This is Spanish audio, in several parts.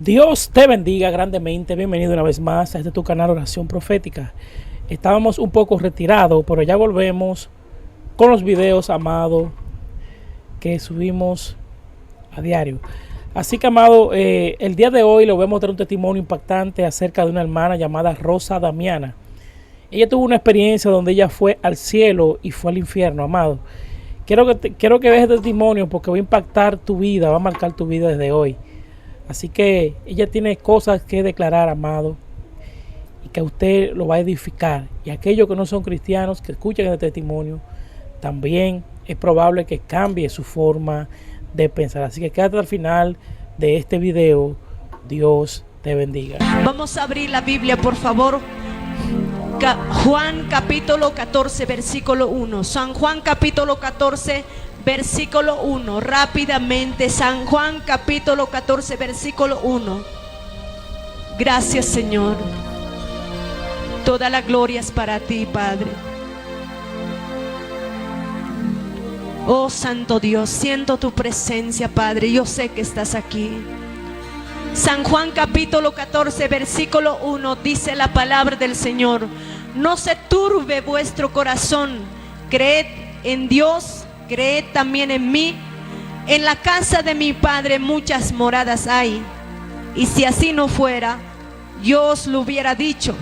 Dios te bendiga grandemente. Bienvenido una vez más a este tu canal Oración Profética. Estábamos un poco retirados, pero ya volvemos con los videos, amado, que subimos a diario. Así que, amado, el día de hoy le voy a mostrar un testimonio impactante acerca de una hermana llamada Rosa Damiana. Ella tuvo una experiencia donde ella fue al cielo y fue al infierno, amado. Quiero que veas este testimonio porque va a impactar tu vida, va a marcar tu vida desde hoy. Así que ella tiene cosas que declarar, amado, y que a usted lo va a edificar. Y aquellos que no son cristianos, que escuchen este testimonio, también es probable que cambie su forma de pensar. Así que quédate al final de este video. Dios te bendiga. Vamos a abrir la Biblia, por favor. Juan capítulo 14, versículo 1. San Juan capítulo 14, versículo 1. Rápidamente, San Juan capítulo 14, versículo 1. Gracias, Señor. Toda la gloria es para ti, Padre. Oh Santo Dios, siento tu presencia, Padre. Yo sé que estás aquí. San Juan capítulo 14, versículo 1 dice la palabra del Señor: no se turbe vuestro corazón, creed en Dios, creed también en mí. En la casa de mi Padre muchas moradas hay, y si así no fuera, yo os lo hubiera dicho.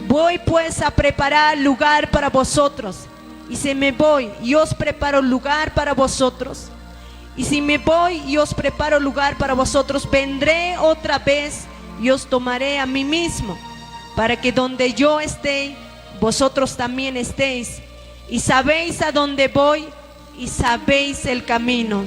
Voy pues a preparar lugar para vosotros, y si me voy y os preparo lugar para vosotros, y si me voy y os preparo lugar para vosotros, vendré otra vez y os tomaré a mí mismo, para que donde yo esté, vosotros también estéis. Y sabéis a dónde voy y sabéis el camino.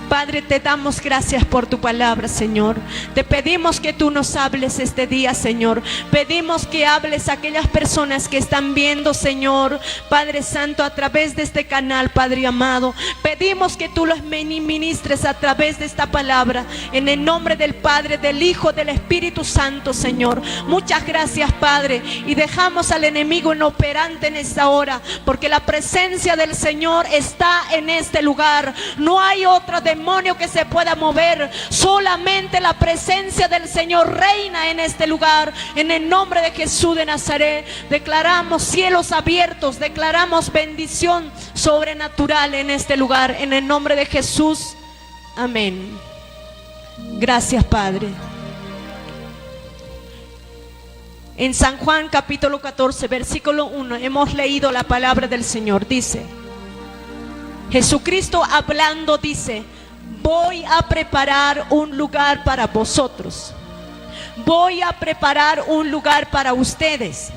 Padre, te damos gracias por tu palabra, Señor. Te pedimos que tú nos hables este día, Señor. Pedimos que hables a aquellas personas que están viendo, Señor, Padre Santo, a través de este canal, Padre amado. Pedimos que tú los ministres a través de esta palabra, en el nombre del Padre, del Hijo, del Espíritu Santo, Señor. Muchas gracias, Padre, y dejamos al enemigo inoperante en esta hora, porque la presencia del Señor está en este lugar. No hay otra demonio que se pueda mover, solamente la presencia del Señor reina en este lugar. En el nombre de Jesús de Nazaret declaramos cielos abiertos, declaramos bendición sobrenatural en este lugar, en el nombre de Jesús, amén. Gracias, Padre. En San Juan capítulo 14, versículo 1 hemos leído la palabra del Señor. Dice, Jesucristo hablando dice: voy a preparar un lugar para vosotros. Voy a preparar un lugar para ustedes.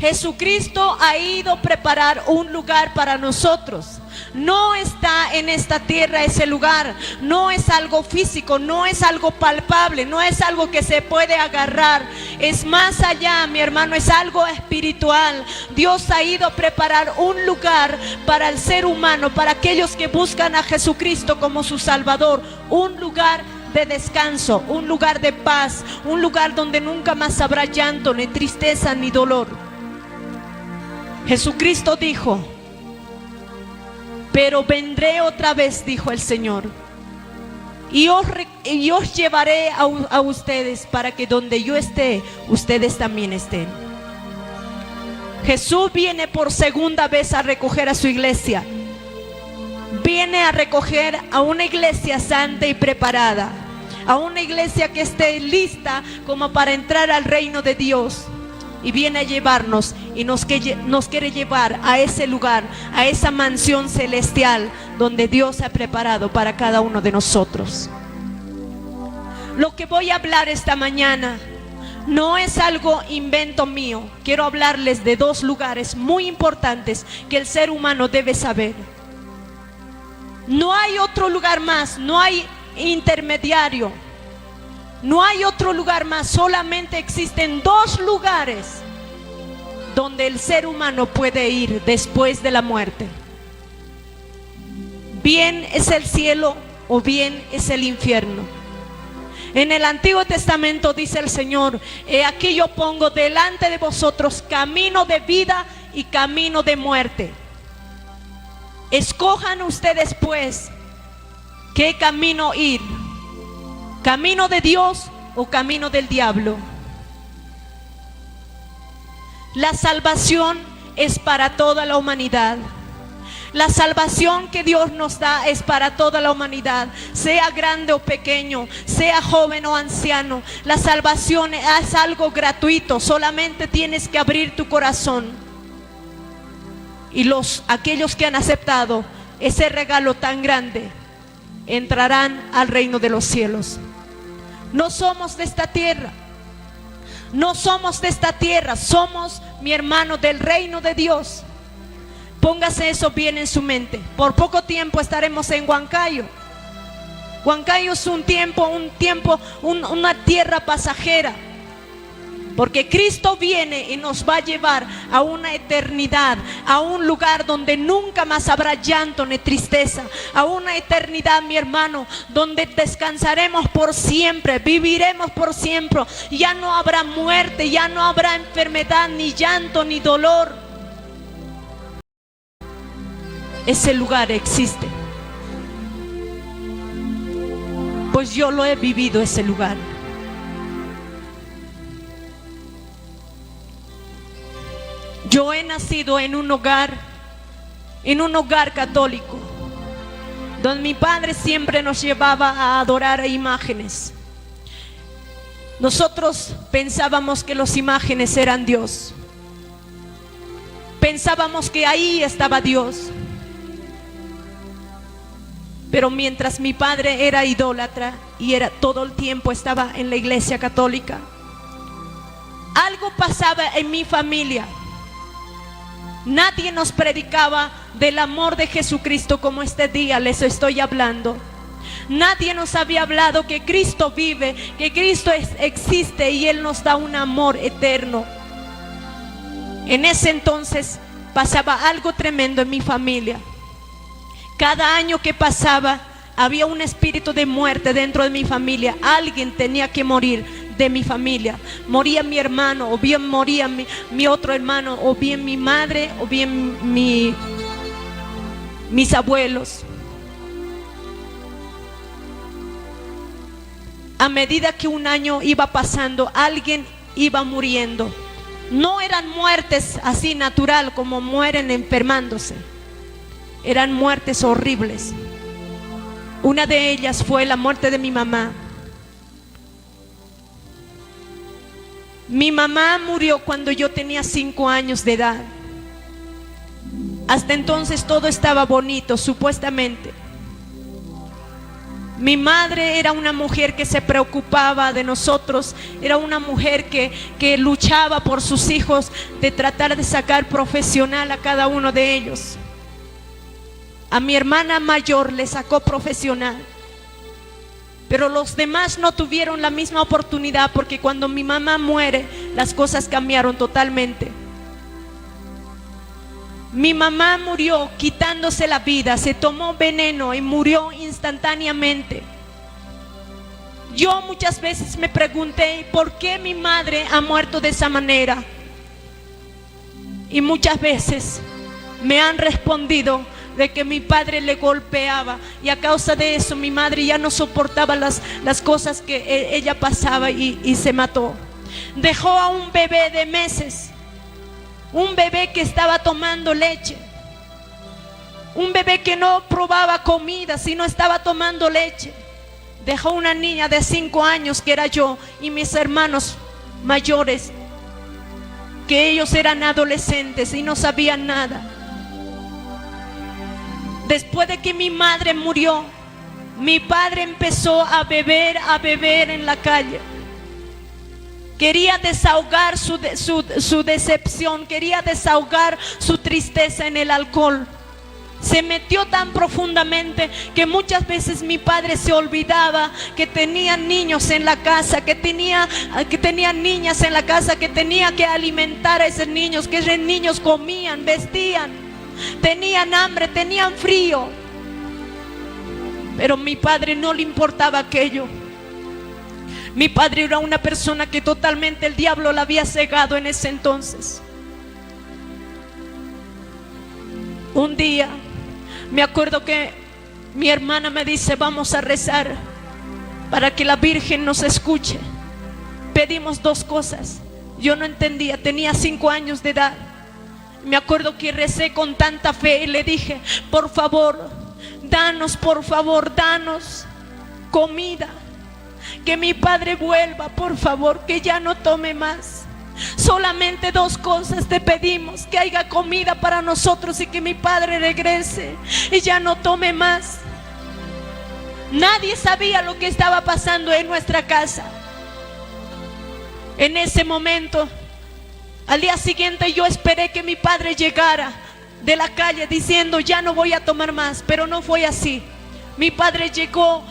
Jesucristo ha ido a preparar un lugar para nosotros. No está en esta tierra ese lugar. No es algo físico, no es algo palpable, no es algo que se puede agarrar. Es más allá, mi hermano, es algo espiritual. Dios ha ido a preparar un lugar para el ser humano, para aquellos que buscan a Jesucristo como su Salvador. Un lugar de descanso, un lugar de paz, un lugar donde nunca más habrá llanto, ni tristeza, ni dolor. Jesucristo dijo: pero vendré otra vez, dijo el Señor, y os llevaré a ustedes, para que donde yo esté, ustedes también estén. Jesús viene por segunda vez a recoger a su iglesia. Viene a recoger a una iglesia santa y preparada, a una iglesia que esté lista como para entrar al reino de Dios. Y viene a llevarnos y nos quiere llevar a ese lugar, a esa mansión celestial donde Dios ha preparado para cada uno de nosotros. Lo que voy a hablar esta mañana no es algo invento mío. Quiero hablarles de dos lugares muy importantes que el ser humano debe saber. No hay otro lugar más, no hay intermediario. No hay otro lugar más, solamente existen dos lugares donde el ser humano puede ir después de la muerte. Bien es el cielo o bien es el infierno. En el Antiguo Testamento dice el Señor: he aquí yo pongo delante de vosotros camino de vida y camino de muerte. Escojan ustedes pues ¿Qué camino ir? ¿Camino de Dios o camino del diablo? La salvación es para toda la humanidad. La salvación que Dios nos da es para toda la humanidad, sea grande o pequeño, sea joven o anciano. La salvación es algo gratuito, solamente tienes que abrir tu corazón. Y aquellos que han aceptado ese regalo tan grande entrarán al reino de los cielos. No somos de esta tierra. No somos de esta tierra, somos, mi hermano, del reino de Dios. Póngase eso bien en su mente. Por poco tiempo estaremos en Huancayo. Huancayo es una tierra pasajera. Porque Cristo viene y nos va a llevar a una eternidad, a un lugar donde nunca más habrá llanto ni tristeza, a una eternidad, mi hermano, donde descansaremos por siempre, viviremos por siempre. Ya no habrá muerte, ya no habrá enfermedad, ni llanto, ni dolor. Ese lugar existe, pues yo lo he vivido, ese lugar. Yo he nacido en un hogar católico, donde mi padre siempre nos llevaba a adorar a imágenes. Nosotros pensábamos que las imágenes eran Dios. Pensábamos que ahí estaba Dios. Pero mientras mi padre era idólatra y todo el tiempo estaba en la iglesia católica, algo pasaba en mi familia. Nadie nos predicaba del amor de Jesucristo como este día les estoy hablando. Nadie nos había hablado que Cristo vive, que Cristo existe y Él nos da un amor eterno. En ese entonces pasaba algo tremendo en mi familia. Cada año que pasaba había un espíritu de muerte dentro de mi familia. Alguien tenía que morir de mi familia. Moría mi hermano, o bien moría mi otro hermano, o bien mi madre, o bien mis abuelos. A medida que un año iba pasando, alguien iba muriendo. No eran muertes así natural como mueren enfermándose. Eran muertes horribles. Una de ellas fue la muerte de mi mamá. Mi mamá murió cuando yo tenía 5 años de edad. Hasta entonces todo estaba bonito, supuestamente. Mi madre era una mujer que se preocupaba de nosotros. Era una mujer que luchaba por sus hijos, de tratar de sacar profesional a cada uno de ellos. A mi hermana mayor le sacó profesional, pero los demás no tuvieron la misma oportunidad, porque cuando mi mamá muere, las cosas cambiaron totalmente. Mi mamá murió quitándose la vida, se tomó veneno y murió instantáneamente. Yo muchas veces me pregunté, ¿por qué mi madre ha muerto de esa manera? Y muchas veces me han respondido de que mi padre le golpeaba, y a causa de eso mi madre ya no soportaba las cosas que ella pasaba y se mató. Dejó a un bebé de meses, un bebé que estaba tomando leche, un bebé que no probaba comida sino estaba tomando leche. Dejó una niña de 5 años que era yo, y mis hermanos mayores, que ellos eran adolescentes y no sabían nada. Después de que mi madre murió, mi padre empezó a beber en la calle. Quería desahogar su decepción, quería desahogar su tristeza en el alcohol. Se metió tan profundamente que muchas veces mi padre se olvidaba que tenía niños en la casa, que tenía niñas en la casa, que tenía que alimentar a esos niños, que esos niños comían, vestían, tenían hambre, tenían frío. Pero mi padre no le importaba aquello. Mi padre era una persona que totalmente el diablo la había cegado en ese entonces. Un día me acuerdo que Mi hermana me dice: vamos a rezar para que la Virgen nos escuche. Pedimos 2 cosas. Yo no entendía, tenía 5 años de edad. Me acuerdo que recé con tanta fe y le dije: por favor, danos, por favor, danos comida. Que mi padre vuelva, por favor, que ya no tome más. Solamente 2 cosas te pedimos: que haya comida para nosotros y que mi padre regrese y ya no tome más. Nadie sabía lo que estaba pasando en nuestra casa. En ese momento, al día siguiente, yo esperé que mi padre llegara de la calle diciendo: ya no voy a tomar más. Pero no fue así. Mi padre llegó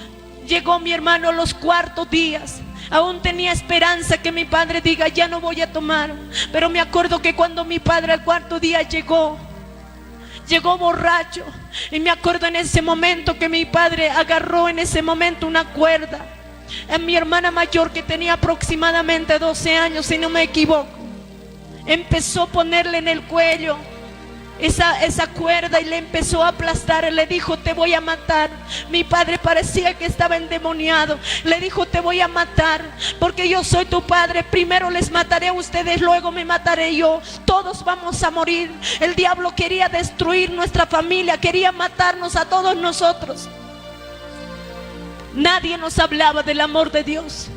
mi hermano a los 4 días. Aún tenía esperanza que mi padre diga: ya no voy a tomar. Pero me acuerdo que cuando mi padre al 4 día llegó borracho. Y me acuerdo en ese momento que mi padre agarró en ese momento una cuerda a mi hermana mayor, que tenía aproximadamente 12 años, si no me equivoco. Empezó a ponerle en el cuello esa cuerda y le empezó a aplastar. Le dijo: te voy a matar. Mi padre parecía que estaba endemoniado. Le dijo: te voy a matar porque yo soy tu padre. Primero les mataré a ustedes, luego me mataré yo. Todos vamos a morir. El diablo quería destruir nuestra familia, quería matarnos a todos nosotros. Nadie nos hablaba del amor de Dios.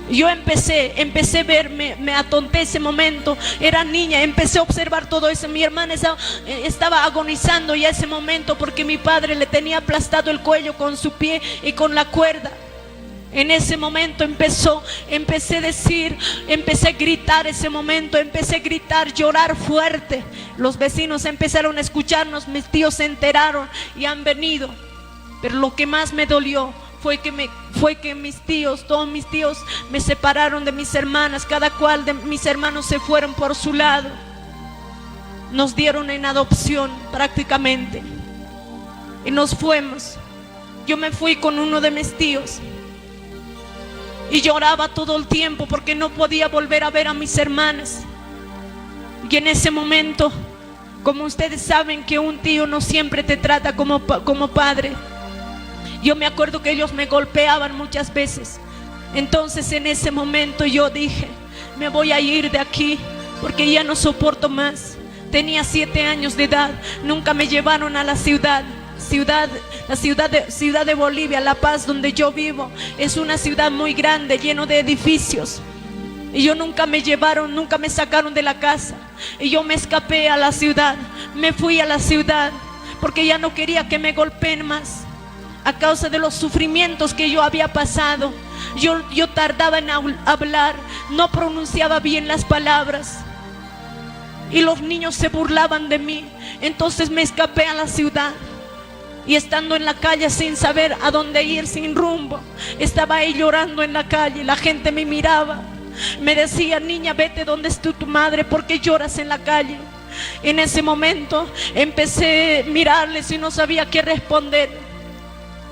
Yo empecé a ver, me atonté ese momento. Era niña, empecé a observar todo eso. Mi hermana estaba agonizando ya ese momento porque mi padre le tenía aplastado el cuello con su pie y con la cuerda. En ese momento empecé a gritar ese momento, empecé a gritar, llorar fuerte. Los vecinos empezaron a escucharnos, mis tíos se enteraron y han venido. Pero lo que más me dolió fue que mis tíos, todos mis tíos, me separaron de mis hermanas. Cada cual de mis hermanos se fueron por su lado. Nos dieron en adopción prácticamente y nos fuimos. Yo me fui con uno de mis tíos y lloraba todo el tiempo porque no podía volver a ver a mis hermanas. Y en ese momento, como ustedes saben que un tío no siempre te trata como padre, yo me acuerdo que ellos me golpeaban muchas veces. Entonces en ese momento yo dije: me voy a ir de aquí porque ya no soporto más. Tenía 7 años de edad. Nunca me llevaron a la ciudad de Bolivia, La Paz, donde yo vivo. Es una ciudad muy grande, lleno de edificios. Y yo nunca me sacaron de la casa. Y yo me escapé a la ciudad. Me fui a la ciudad porque ya no quería que me golpeen más. A causa de los sufrimientos que yo había pasado, yo tardaba en hablar, no pronunciaba bien las palabras y los niños se burlaban de mí. Entonces me escapé a la ciudad y estando en la calle sin saber a dónde ir, sin rumbo, estaba ahí llorando en la calle. La gente me miraba, me decía: niña, vete donde está tu madre, ¿por qué lloras en la calle? En ese momento empecé a mirarles y no sabía qué responder.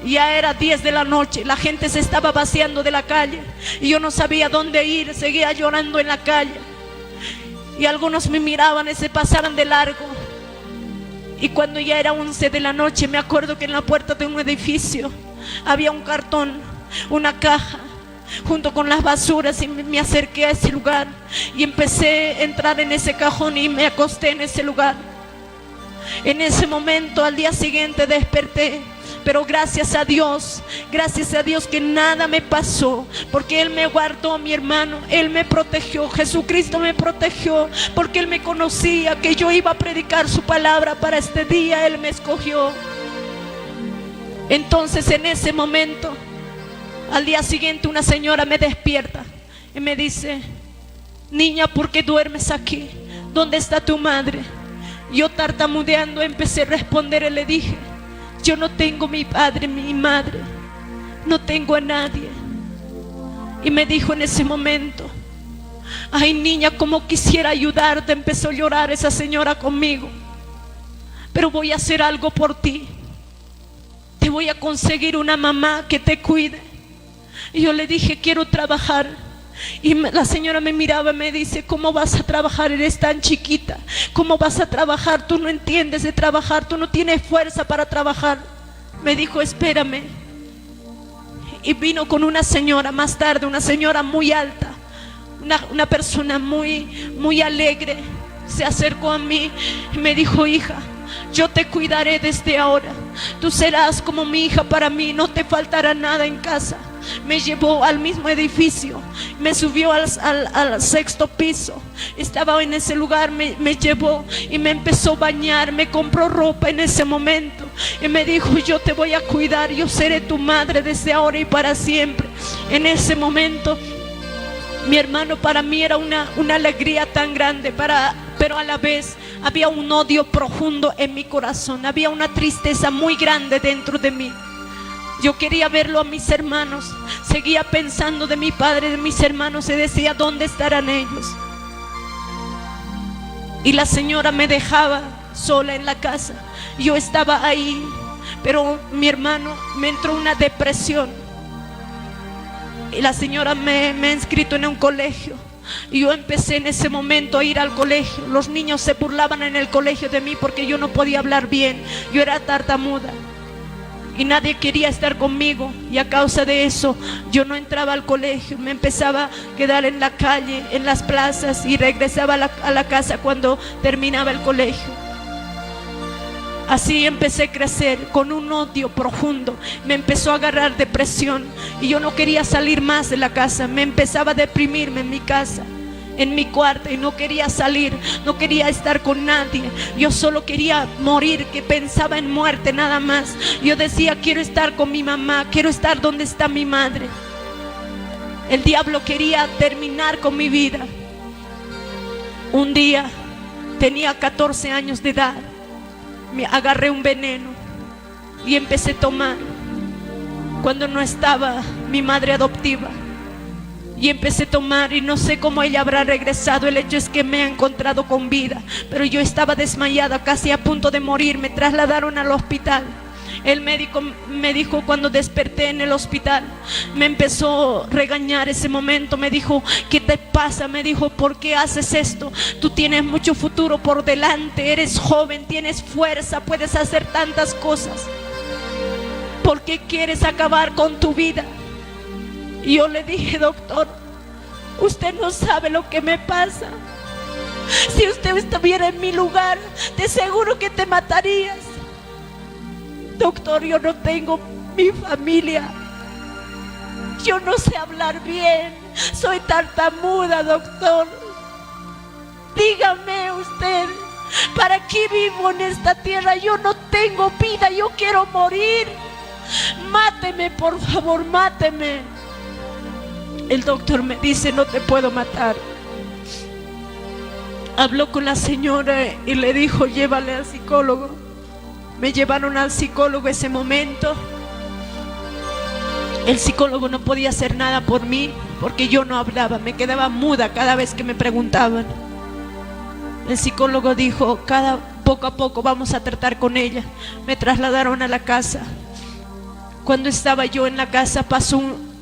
Ya era 10 de la noche, la gente se estaba vaciando de la calle y yo no sabía dónde ir, seguía llorando en la calle. Y algunos me miraban y se pasaron de largo. Y cuando ya era 11 de la noche, me acuerdo que en la puerta de un edificio había un cartón, una caja, junto con las basuras, y me acerqué a ese lugar y empecé a entrar en ese cajón y me acosté en ese lugar. En ese momento, al día siguiente desperté. Pero gracias a Dios que nada me pasó, porque Él me guardó, mi hermano. Él me protegió, Jesucristo me protegió, porque Él me conocía que yo iba a predicar su palabra para este día. Él me escogió. Entonces en ese momento, al día siguiente, una señora me despierta y me dice: niña, ¿por qué duermes aquí? ¿Dónde está tu madre? Yo tartamudeando empecé a responder y le dije: yo no tengo mi padre, mi madre, no tengo a nadie. Y me dijo en ese momento: ay, niña, como quisiera ayudarte. Empezó a llorar esa señora conmigo. Pero voy a hacer algo por ti. Te voy a conseguir una mamá que te cuide. Y yo le dije: quiero trabajar. Y la señora me miraba y me dice: ¿cómo vas a trabajar? Eres tan chiquita. ¿Cómo vas a trabajar? Tú no entiendes de trabajar, tú no tienes fuerza para trabajar. Me dijo, espérame. Y vino con una señora más tarde, una señora muy alta, una persona muy alegre. Se acercó a mí y me dijo, hija, yo te cuidaré desde ahora. Tú serás como mi hija para mí, no te faltará nada en casa. Me llevó al mismo edificio, me subió al 6º piso. Estaba en ese lugar, me llevó y me empezó a bañar, me compró ropa en ese momento y me dijo, yo te voy a cuidar, yo seré tu madre desde ahora y para siempre. En ese momento, mi hermano, para mí era una alegría tan grande, pero a la vez había un odio profundo en mi corazón, había una tristeza muy grande dentro de mí. Yo quería verlo a mis hermanos, seguía pensando de mi padre, de mis hermanos, y decía, ¿dónde estarán ellos? Y la señora me dejaba sola en la casa. Yo estaba ahí, pero mi hermano, me entró una depresión. Y la señora me ha inscrito en un colegio. Y yo empecé en ese momento a ir al colegio. Los niños se burlaban en el colegio de mí porque yo no podía hablar bien. Yo era tartamuda. Y nadie quería estar conmigo. Y a causa de eso, yo no entraba al colegio. Me empezaba a quedar en la calle, en las plazas. Y regresaba a la casa cuando terminaba el colegio. Así empecé a crecer con un odio profundo. Me empezó a agarrar depresión y yo no quería salir más de la casa. Me empezaba a deprimirme en mi casa, en mi cuarto, y no quería salir, no quería estar con nadie. Yo solo quería morir, que pensaba en muerte nada más. Yo decía, quiero estar con mi mamá, quiero estar donde está mi madre. El diablo quería terminar con mi vida. Un día, tenía 14 años de edad. Me agarré un veneno y empecé a tomar cuando no estaba mi madre adoptiva. Y empecé a tomar y no sé cómo ella habrá regresado. El hecho es que me ha encontrado con vida, pero yo estaba desmayada, casi a punto de morir. Me trasladaron al hospital. El médico me dijo, cuando desperté en el hospital, me empezó a regañar ese momento. Me dijo, ¿qué te pasa? Me dijo, ¿por qué haces esto? Tú tienes mucho futuro por delante, eres joven, tienes fuerza, puedes hacer tantas cosas. ¿Por qué quieres acabar con tu vida? Y yo le dije, doctor, usted no sabe lo que me pasa. Si usted estuviera en mi lugar, te aseguro que te matarías. Doctor, yo no tengo mi familia. Yo no sé hablar bien. Soy tartamuda, doctor. Dígame usted, ¿para qué vivo en esta tierra? Yo no tengo vida, yo quiero morir. Máteme, por favor, máteme. El doctor me dice, no te puedo matar. Habló con la señora y le dijo, llévale al psicólogo. Me llevaron al psicólogo ese momento. El psicólogo no podía hacer nada por mí porque yo no hablaba, me quedaba muda cada vez que me preguntaban. El psicólogo dijo, poco a poco vamos a tratar con ella. Me trasladaron a la casa. Cuando estaba yo en la casa,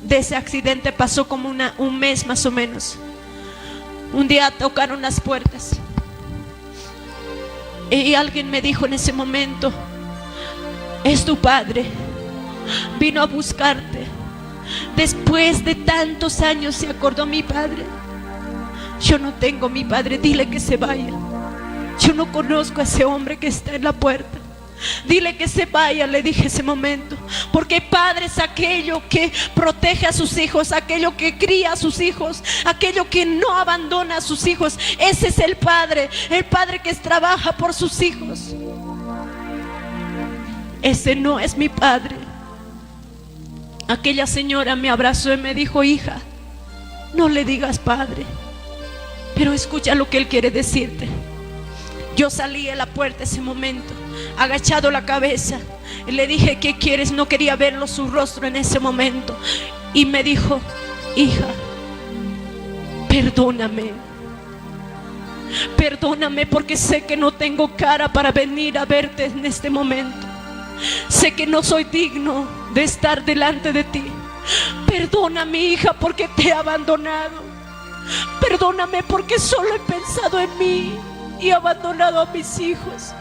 de ese accidente pasó como un mes más o menos. Un día tocaron las puertas y alguien me dijo en ese momento, es tu padre, vino a buscarte. Después de tantos años se acordó mi padre. Yo no tengo mi padre, dile que se vaya. Yo no conozco a ese hombre que está en la puerta. Dile que se vaya, le dije ese momento. Porque padre es aquello que protege a sus hijos, aquello que cría a sus hijos, aquello que no abandona a sus hijos. Ese es el padre que trabaja por sus hijos. Ese no es mi padre. Aquella señora me abrazó y me dijo, hija, no le digas padre, pero escucha lo que él quiere decirte. Yo salí a la puerta ese momento, agachado la cabeza, y le dije, ¿qué quieres? No quería verlo su rostro en ese momento. Y me dijo, hija, perdóname. Perdóname porque sé que no tengo cara para venir a verte en este momento. Sé que no soy digno de estar delante de ti. Perdóname, hija, porque te he abandonado. Perdóname porque solo he pensado en mí y he abandonado a mis hijos.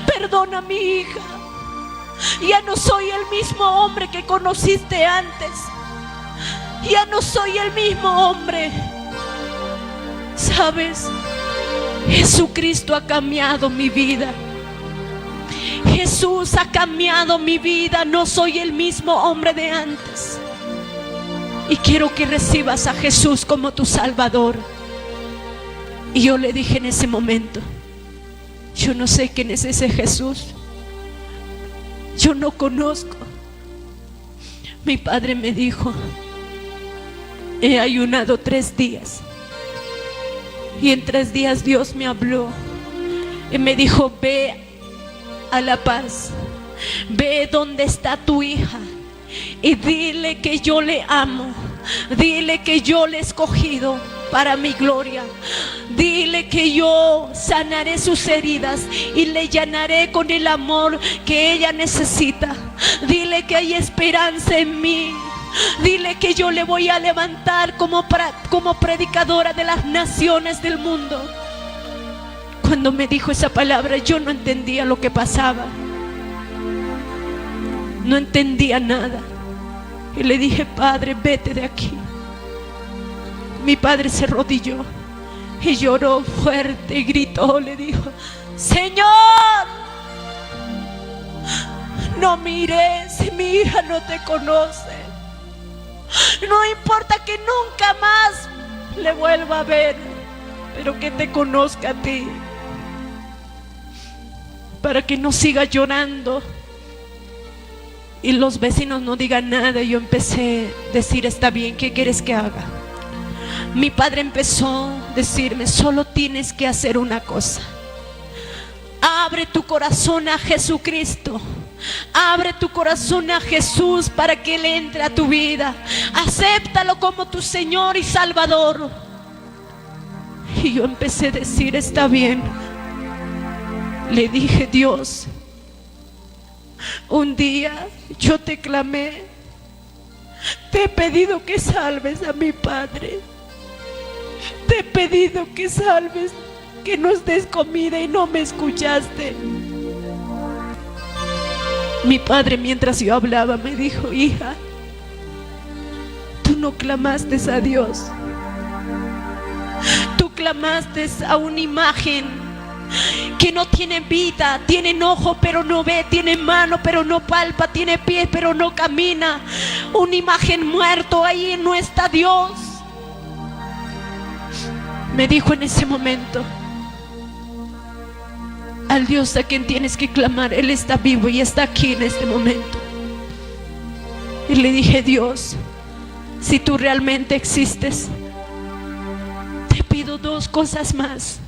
Perdona, mi hija, Ya no soy el mismo hombre que conociste antes. Ya no soy el mismo hombre. ¿Sabes? Jesucristo ha cambiado mi vida. Jesús ha cambiado mi vida. No soy el mismo hombre de antes. Y quiero que recibas a Jesús como tu Salvador. Y yo le dije en ese momento: yo no sé quién es ese Jesús. Yo no conozco. Mi padre me dijo: he ayunado 3 días. Y en 3 días Dios me habló y me dijo: ve a La Paz, ve donde está tu hija y dile que yo le amo, dile que yo le he escogido para mi gloria, dile que yo sanaré sus heridas y le llenaré con el amor que ella necesita, dile que hay esperanza en mí, dile que yo le voy a levantar como predicadora de las naciones del mundo. Cuando me dijo esa palabra, yo no entendía lo que pasaba. No entendía nada. Y le dije: Padre, vete de aquí. Mi padre se arrodilló y lloró fuerte y gritó, le dijo: Señor, no mires si mi hija no te conoce. No importa que nunca más le vuelva a ver, pero que te conozca a ti, para que no siga llorando y los vecinos no digan nada. Y yo empecé a decir: está bien, ¿qué quieres que haga? Mi padre empezó a decirme: solo tienes que hacer una cosa. Abre tu corazón a Jesucristo. Abre tu corazón a Jesús para que Él entre a tu vida. Acéptalo como tu Señor y Salvador. Y yo empecé a decir: está bien. Le dije: Dios, un día yo te clamé, te he pedido que salves a mi padre, te he pedido que salves, que nos des comida y no me escuchaste. Mi padre, mientras yo hablaba, me dijo: hija, tú no clamaste a Dios, tú clamaste a una imagen que no tiene vida, tiene ojo pero no ve, tiene mano pero no palpa, tiene pie pero no camina, una imagen muerto. Ahí no está Dios. Me dijo en ese momento: al Dios a quien tienes que clamar, Él está vivo y está aquí en este momento. Y le dije: Dios, si tú realmente existes, te pido 2 cosas más.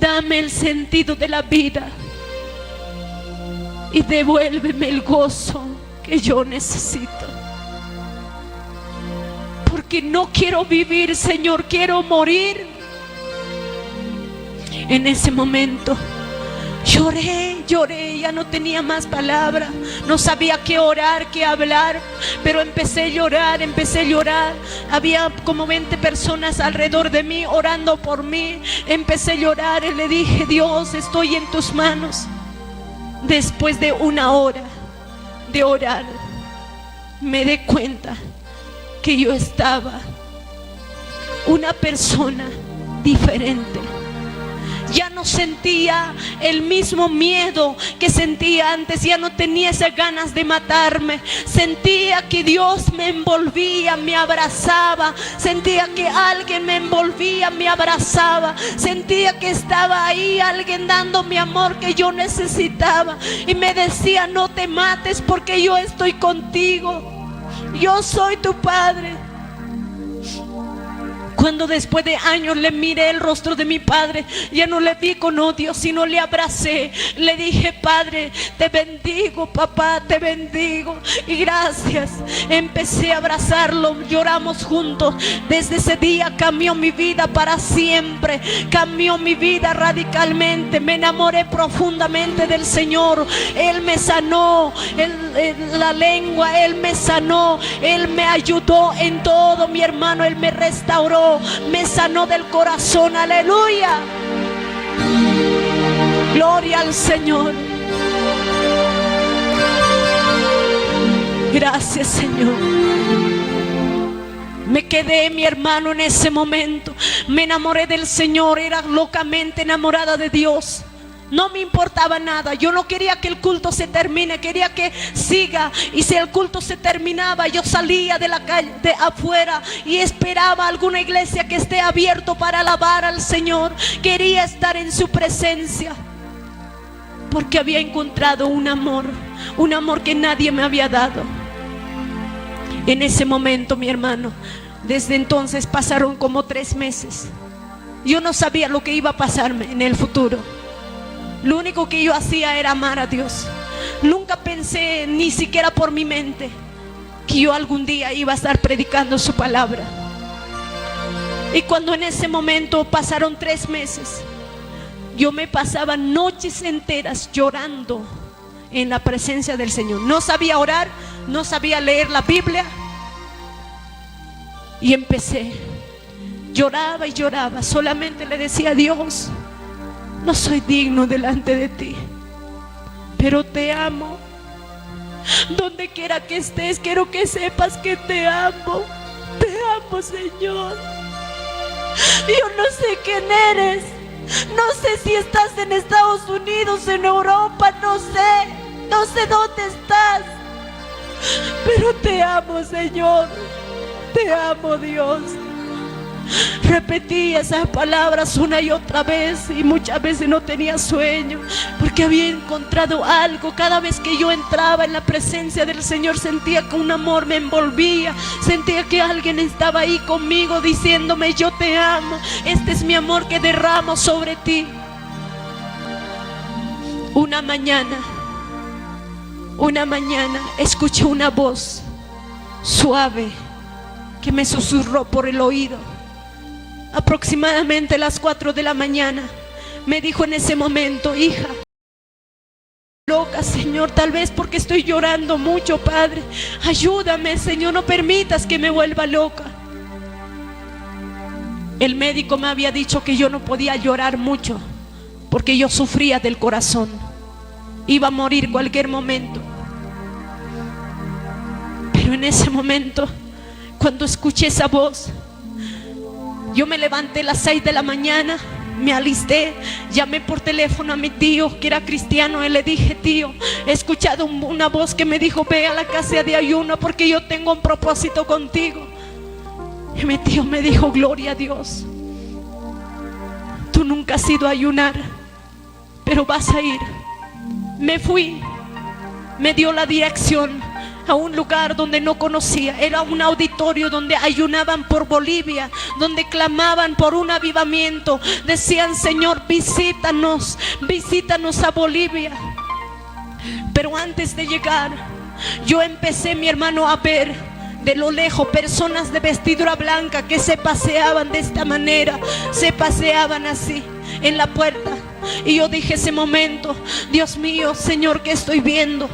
Dame el sentido de la vida y devuélveme el gozo que yo necesito. Porque no quiero vivir, Señor, quiero morir. En ese momento lloré, ya no tenía más palabras, no sabía qué orar, qué hablar, pero empecé a llorar. Había como 20 personas alrededor de mí orando por mí. Empecé a llorar y le dije: Dios, estoy en tus manos. Después de 1 hora de orar, me di cuenta que yo estaba una persona diferente. Ya no sentía el mismo miedo que sentía antes. Ya no tenía esas ganas de matarme. Sentía que Dios me envolvía, me abrazaba. Sentía que alguien me envolvía, me abrazaba. Sentía que estaba ahí alguien dándome amor que yo necesitaba. Y me decía: no te mates porque yo estoy contigo. Yo soy tu padre. Cuando después de años le miré el rostro de mi padre, ya no le vi con odio, sino le abracé. Le dije: Padre, te bendigo, papá, te bendigo y gracias. Empecé a abrazarlo, lloramos juntos. Desde ese día cambió mi vida para siempre. Cambió mi vida radicalmente. Me enamoré profundamente del Señor. Él me sanó la lengua, Él me sanó, Él me ayudó en todo, mi hermano. Él me restauró, me sanó del corazón. Aleluya. Gloria al Señor. Gracias, Señor. Me quedé, mi hermano, en ese momento. Me enamoré del Señor, era locamente enamorada de Dios. No me importaba nada. Yo no quería que el culto se termine, quería que siga. Y si el culto se terminaba, yo salía de la calle, de afuera, y esperaba alguna iglesia que esté abierto para alabar al Señor. Quería estar en su presencia, porque había encontrado un amor que nadie me había dado. En ese momento, mi hermano, desde entonces pasaron como 3 meses. Yo no sabía lo que iba a pasarme en el futuro. Lo único que yo hacía era amar a Dios. Nunca pensé, ni siquiera por mi mente, que yo algún día iba a estar predicando su palabra. Y cuando en ese momento pasaron 3 meses, yo me pasaba noches enteras llorando en la presencia del Señor. No sabía orar, no sabía leer la Biblia. Y empecé, lloraba y lloraba. Solamente le decía a Dios: no soy digno delante de ti, pero te amo. Donde quiera que estés, quiero que sepas que te amo. Te amo, Señor. Yo no sé quién eres. No sé si estás en Estados Unidos, en Europa, no sé dónde estás, pero te amo, Señor. Te amo, Dios. Repetí esas palabras una y otra vez, y muchas veces no tenía sueño, porque había encontrado algo. Cada vez que yo entraba en la presencia del Señor, sentía que un amor me envolvía. Sentía que alguien estaba ahí conmigo diciéndome: yo te amo, este es mi amor que derramo sobre ti. Una mañana escuché una voz suave que me susurró por el oído. Aproximadamente a las 4 de la mañana me dijo en ese momento: hija, loca, Señor, tal vez porque estoy llorando mucho, Padre. Ayúdame, Señor, no permitas que me vuelva loca. El médico me había dicho que yo no podía llorar mucho, porque yo sufría del corazón. Iba a morir cualquier momento. Pero en ese momento, cuando escuché esa voz, yo me levanté a las 6 de la mañana, me alisté, llamé por teléfono a mi tío que era cristiano y le dije: tío, he escuchado una voz que me dijo: ve a la casa de ayuno porque yo tengo un propósito contigo. Y mi tío me dijo: gloria a Dios, tú nunca has ido a ayunar, pero vas a ir. Me fui, me dio la dirección a un lugar donde no conocía. Era un auditorio donde ayunaban por Bolivia, donde clamaban por un avivamiento. Decían: Señor, visítanos a Bolivia. Pero antes de llegar, yo empecé, mi hermano, a ver de lo lejos personas de vestidura blanca que se paseaban de esta manera, se paseaban así en la puerta. Y yo dije ese momento: Dios mío, Señor, ¿qué estoy viendo?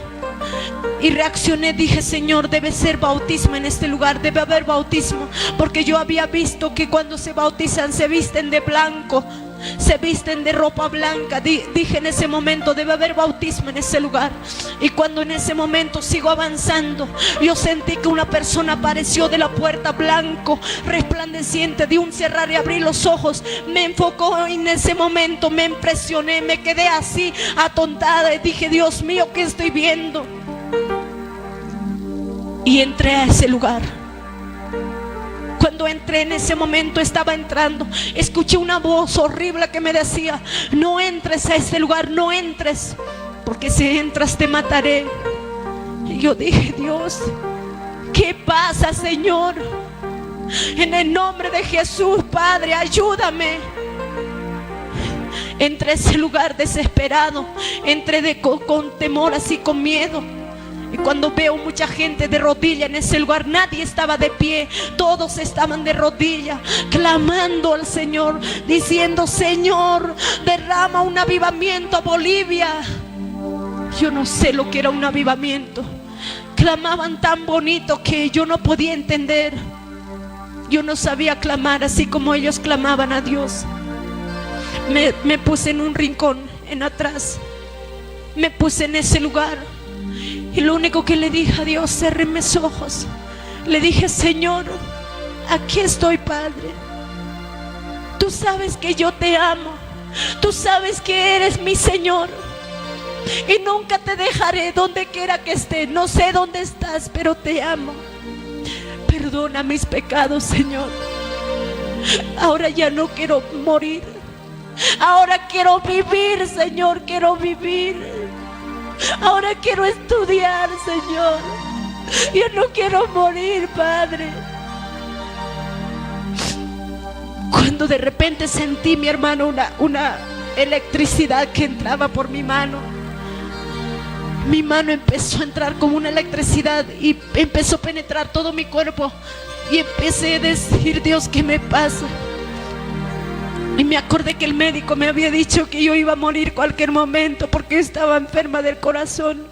Y reaccioné, dije: Señor, debe ser bautismo en este lugar, debe haber bautismo, porque yo había visto que cuando se bautizan se visten de blanco, se visten de ropa blanca. Dije en ese momento: debe haber bautismo en ese lugar. Y cuando en ese momento sigo avanzando, yo sentí que una persona apareció de la puerta, blanco, resplandeciente. De un cerrar y abrir los ojos, me enfocó, y en ese momento me impresioné, me quedé así atontada y dije: Dios mío, ¿qué estoy viendo? Y entré a ese lugar. Cuando entré, en ese momento estaba entrando, escuché una voz horrible que me decía: no entres a ese lugar, no entres, porque si entras te mataré. Y yo dije: Dios, ¿qué pasa, Señor? En el nombre de Jesús, Padre, ayúdame. Entré a ese lugar desesperado, entré con temor, así con miedo. Y cuando veo mucha gente de rodilla en ese lugar, nadie estaba de pie, todos estaban de rodilla, clamando al Señor, diciendo: Señor, derrama un avivamiento a Bolivia. Yo no sé lo que era un avivamiento. Clamaban tan bonito que yo no podía entender. Yo no sabía clamar así como ellos clamaban a Dios. Me puse en un rincón, en atrás. Me puse en ese lugar. Y lo único que le dije a Dios, cerré mis ojos. Le dije: Señor, aquí estoy, Padre. Tú sabes que yo te amo. Tú sabes que eres mi Señor. Y nunca te dejaré donde quiera que esté. No sé dónde estás, pero te amo. Perdona mis pecados, Señor. Ahora ya no quiero morir. Ahora quiero vivir, Señor. Quiero vivir. Ahora quiero estudiar, Señor. Yo no quiero morir, Padre. Cuando de repente sentí, mi hermano, una electricidad que entraba por mi mano. Mi mano empezó a entrar como una electricidad y empezó a penetrar todo mi cuerpo. Y empecé a decir: Dios, ¿qué me pasa? Y me acordé que el médico me había dicho que yo iba a morir cualquier momento porque estaba enferma del corazón.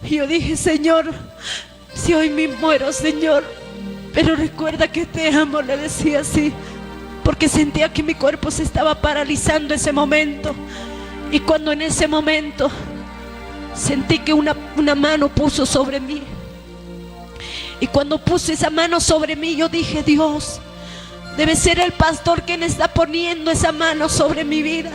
Y yo dije: Señor, si hoy me muero, Señor, pero recuerda que te amo. Le decía así, porque sentía que mi cuerpo se estaba paralizando ese momento. Y cuando en ese momento sentí que una mano puso sobre mí. Y cuando puse esa mano sobre mí, yo dije: Dios, debe ser el pastor quien está poniendo esa mano sobre mi vida.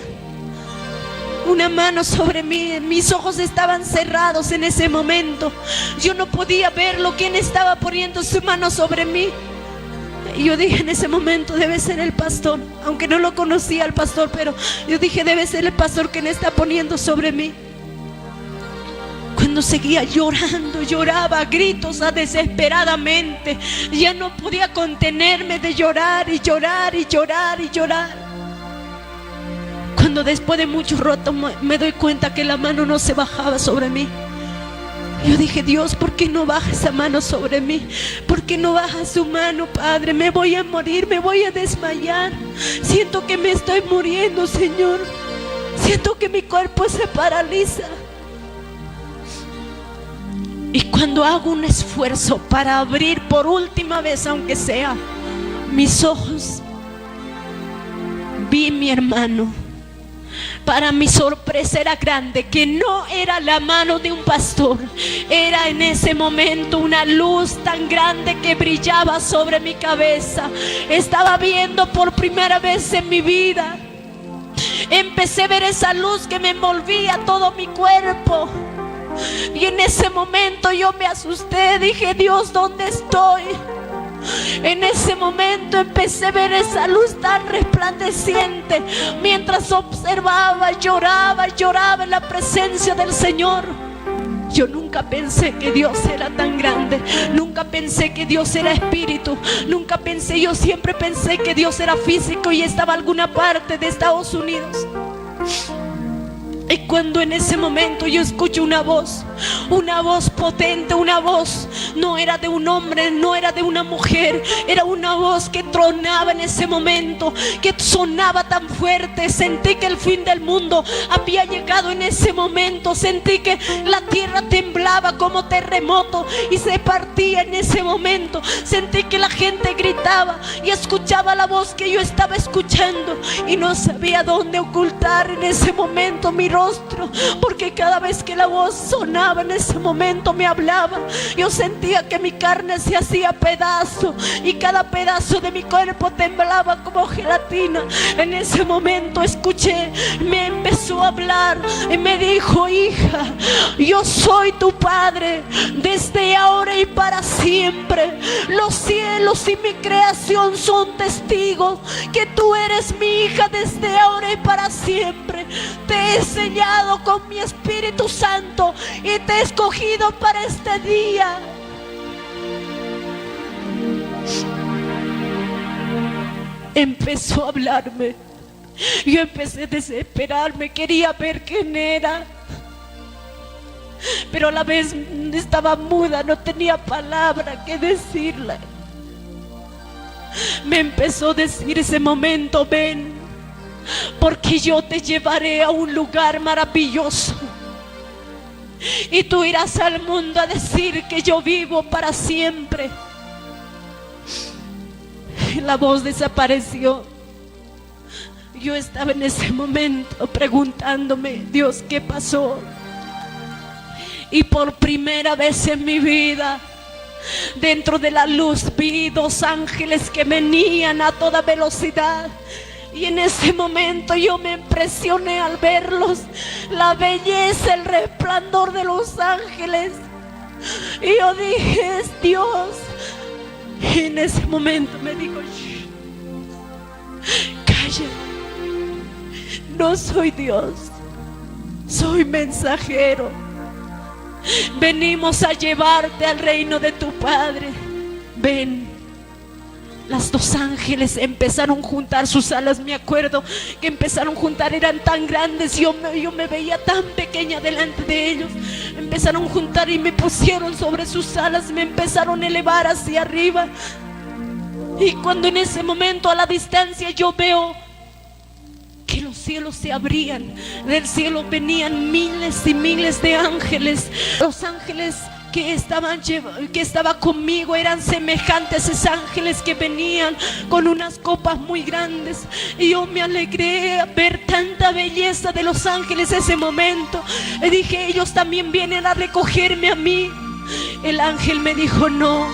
Una mano sobre mí. Mis ojos estaban cerrados en ese momento. Yo no podía verlo, quien estaba poniendo su mano sobre mí. Y yo dije en ese momento: debe ser el pastor. Aunque no lo conocía al pastor, pero yo dije: debe ser el pastor quien está poniendo sobre mí. Cuando seguía llorando, lloraba a gritos, desesperadamente. Ya no podía contenerme de llorar y llorar y llorar y llorar. Cuando después de mucho rato me doy cuenta que la mano no se bajaba sobre mí. Yo dije: Dios, ¿por qué no baja esa mano sobre mí? ¿Por qué no baja su mano, Padre? Me voy a morir, me voy a desmayar. Siento que me estoy muriendo, Señor. Siento que mi cuerpo se paraliza. Y cuando hago un esfuerzo para abrir por última vez, aunque sea, mis ojos, vi mi hermano. Para mi sorpresa era grande, que no era la mano de un pastor. Era en ese momento una luz tan grande que brillaba sobre mi cabeza. Estaba viendo por primera vez en mi vida. Empecé a ver esa luz que me envolvía todo mi cuerpo. Y en ese momento yo me asusté, dije: Dios, ¿dónde estoy? En ese momento empecé a ver esa luz tan resplandeciente. Mientras observaba, lloraba en la presencia del Señor. Yo nunca pensé que Dios era tan grande. Nunca pensé que Dios era espíritu. Nunca pensé, yo siempre pensé que Dios era físico y estaba en alguna parte de Estados Unidos. Y cuando en ese momento yo escucho una voz potente, una voz, no era de un hombre, no era de una mujer, era una voz que tronaba en ese momento, que sonaba tan fuerte. Sentí que el fin del mundo había llegado en ese momento. Sentí que la tierra temblaba como terremoto y se partía en ese momento. Sentí que la gente gritaba y escuchaba la voz que yo estaba escuchando, y no sabía dónde ocultar en ese momento mi rostro, porque cada vez que la voz sonaba en ese momento me hablaba. Yo sentía que mi carne se hacía pedazo y cada pedazo de mi cuerpo temblaba como gelatina. En ese momento escuché, me empezó a hablar y me dijo: hija, yo soy tu padre desde ahora y para siempre. Los cielos y mi creación son testigos que tú eres mi hija desde ahora y para siempre. Te he sellado con mi Espíritu Santo y te he escogido para este día. Empezó a hablarme. Yo empecé a desesperarme, quería ver quién era, pero a la vez estaba muda, no tenía palabra que decirle. Me empezó a decir ese momento: ven, porque yo te llevaré a un lugar maravilloso y tú irás al mundo a decir que yo vivo para siempre. La voz desapareció. Yo estaba en ese momento preguntándome: Dios, ¿qué pasó? Y por primera vez en mi vida, dentro de la luz, vi dos ángeles que venían a toda velocidad. Y en ese momento yo me impresioné al verlos, la belleza, el resplandor de los ángeles. Y yo dije, es Dios. Y en ese momento me dijo, shh, calla, no soy Dios, soy mensajero. Venimos a llevarte al reino de tu Padre. Ven. Las dos ángeles empezaron a juntar sus alas. Me acuerdo que empezaron a juntar, eran tan grandes. Yo me veía tan pequeña delante de ellos. Empezaron a juntar y me pusieron sobre sus alas. Me empezaron a elevar hacia arriba. Y cuando en ese momento a la distancia yo veo que los cielos se abrían, del cielo venían miles y miles de ángeles. Los ángeles que estaba conmigo eran semejantes a esos ángeles que venían con unas copas muy grandes. Y yo me alegré a ver tanta belleza de los ángeles ese momento. Y dije, ellos también vienen a recogerme a mí. El ángel me dijo, no,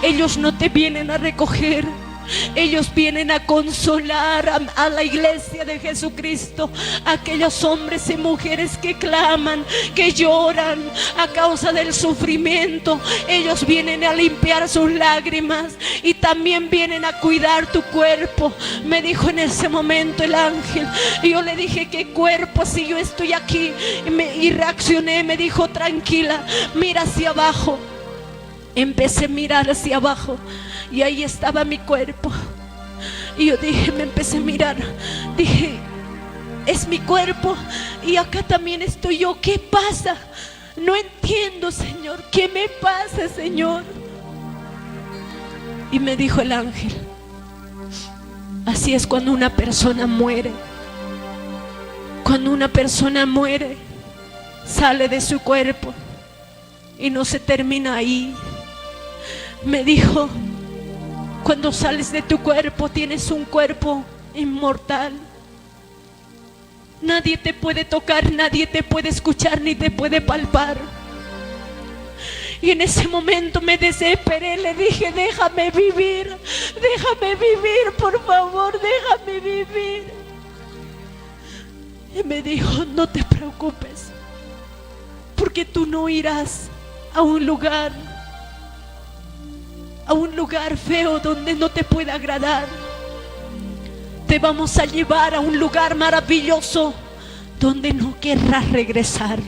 ellos no te vienen a recoger. Ellos vienen a consolar a la iglesia de Jesucristo, aquellos hombres y mujeres que claman, que lloran a causa del sufrimiento. Ellos vienen a limpiar sus lágrimas y también vienen a cuidar tu cuerpo, me dijo en ese momento el ángel. Y yo le dije, ¿qué cuerpo si yo estoy aquí? Y reaccioné, me dijo, tranquila, mira hacia abajo. Empecé a mirar hacia abajo y ahí estaba mi cuerpo. Y yo dije, me empecé a mirar, dije, es mi cuerpo y acá también estoy yo. ¿Qué pasa? No entiendo, Señor. ¿Qué me pasa, Señor? Y me dijo el ángel, así es cuando una persona muere. Cuando una persona muere, sale de su cuerpo y no se termina ahí. Me dijo, cuando sales de tu cuerpo tienes un cuerpo inmortal. Nadie te puede tocar, nadie te puede escuchar ni te puede palpar. Y en ese momento me desesperé, le dije, déjame vivir, por favor, déjame vivir. Y me dijo, no te preocupes, porque tú no irás a un lugar feo donde no te pueda agradar. Te vamos a llevar a un lugar maravilloso donde no querrás regresar.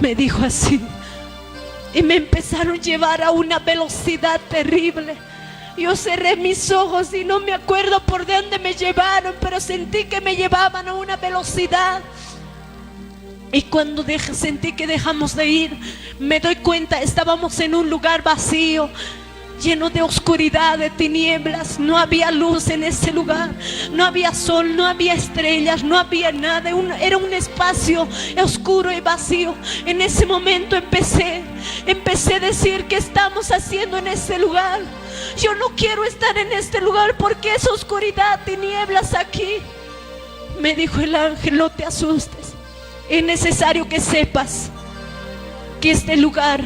Me dijo así. Y me empezaron a llevar a una velocidad terrible. Yo cerré mis ojos y no me acuerdo por dónde me llevaron, pero sentí que me llevaban a una velocidad. Y cuando sentí que dejamos de ir, me doy cuenta, estábamos en un lugar vacío, lleno de oscuridad, de tinieblas. No había luz en ese lugar, no había sol, no había estrellas, no había nada. Era un espacio oscuro y vacío. En ese momento empecé a decir, ¿qué estamos haciendo en este lugar? Yo no quiero estar en este lugar porque es oscuridad, tinieblas aquí. Me dijo el ángel, no te asustes, es necesario que sepas que este lugar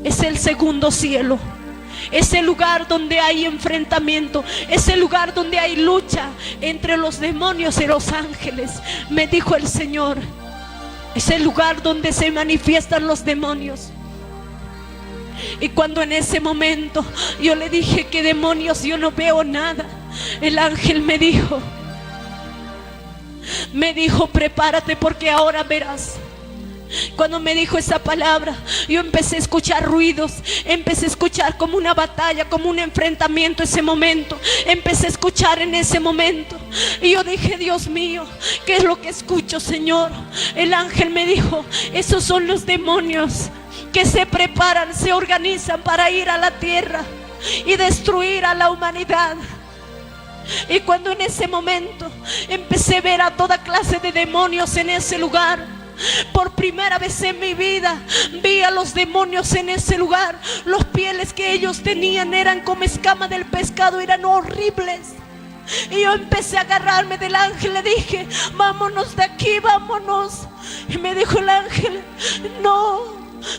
es el segundo cielo. Es el lugar donde hay enfrentamiento, es el lugar donde hay lucha entre los demonios y los ángeles. Me dijo el Señor, es el lugar donde se manifiestan los demonios. Y cuando en ese momento yo le dije, ¿qué demonios? Yo no veo nada. El ángel me dijo, prepárate porque ahora verás. Cuando me dijo esa palabra, yo empecé a escuchar ruidos, empecé a escuchar como una batalla, como un enfrentamiento. Ese momento, empecé a escuchar en ese momento. Y yo dije, Dios mío, ¿qué es lo que escucho, Señor? El ángel me dijo, esos son los demonios que se preparan, se organizan para ir a la tierra y destruir a la humanidad. Y cuando en ese momento empecé a ver a toda clase de demonios en ese lugar, por primera vez en mi vida vi a los demonios en ese lugar. Los pieles que ellos tenían eran como escama del pescado, eran horribles. Y yo empecé a agarrarme del ángel, le dije, vámonos de aquí, vámonos. Y me dijo el ángel, no,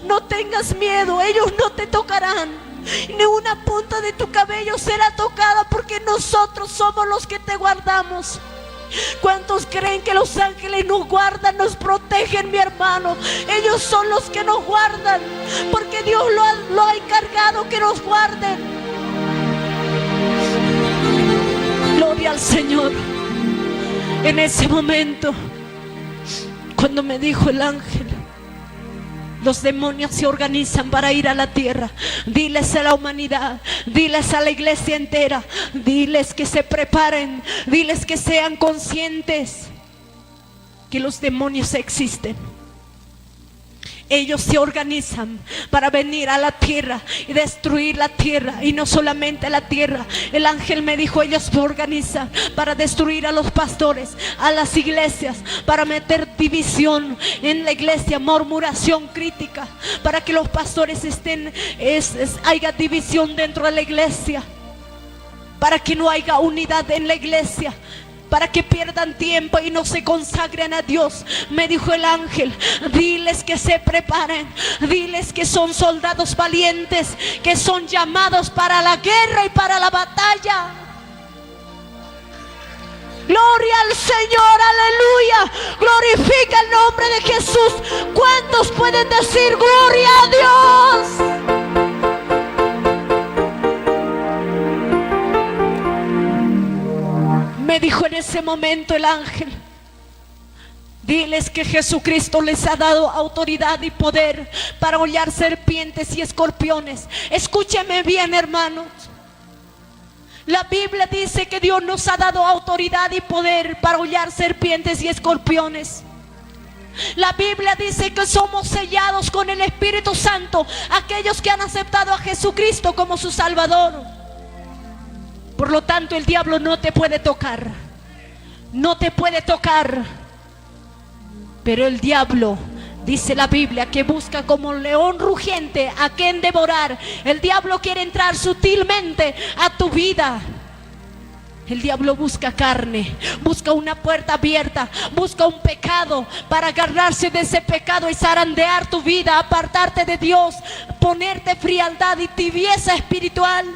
No tengas miedo, ellos no te tocarán. Ni una punta de tu cabello será tocada, porque nosotros somos los que te guardamos. ¿Cuántos creen que los ángeles nos guardan, nos protegen, mi hermano? Ellos son los que nos guardan, porque Dios lo ha encargado que nos guarden. Gloria al Señor. En ese momento, cuando me dijo el ángel, los demonios se organizan para ir a la tierra. Diles a la humanidad, diles a la iglesia entera, diles que se preparen, diles que sean conscientes que los demonios existen. Ellos se organizan para venir a la tierra y destruir la tierra. Y no solamente la tierra. El ángel me dijo, ellos se organizan para destruir a los pastores, a las iglesias, para meter división en la iglesia, murmuración, crítica, para que los pastores haya división dentro de la iglesia, para que no haya unidad en la iglesia, para que pierdan tiempo y no se consagren a Dios. Me dijo el ángel, diles que se preparen, diles que son soldados valientes, que son llamados para la guerra y para la batalla. Gloria al Señor, aleluya. Glorifica el nombre de Jesús. ¿Cuántos pueden decir gloria a Dios? Me dijo en ese momento el ángel, diles que Jesucristo les ha dado autoridad y poder para hollar serpientes y escorpiones. Escúcheme bien, hermanos. La Biblia dice que Dios nos ha dado autoridad y poder para hollar serpientes y escorpiones. La Biblia dice que somos sellados con el Espíritu Santo, aquellos que han aceptado a Jesucristo como su Salvador. Por lo tanto, el diablo no te puede tocar. No te puede tocar. Pero el diablo, dice la Biblia, que busca como un león rugiente a quien devorar. El diablo quiere entrar sutilmente a tu vida. El diablo busca carne, busca una puerta abierta, busca un pecado para agarrarse de ese pecado y zarandear tu vida, apartarte de Dios, ponerte frialdad y tibieza espiritual.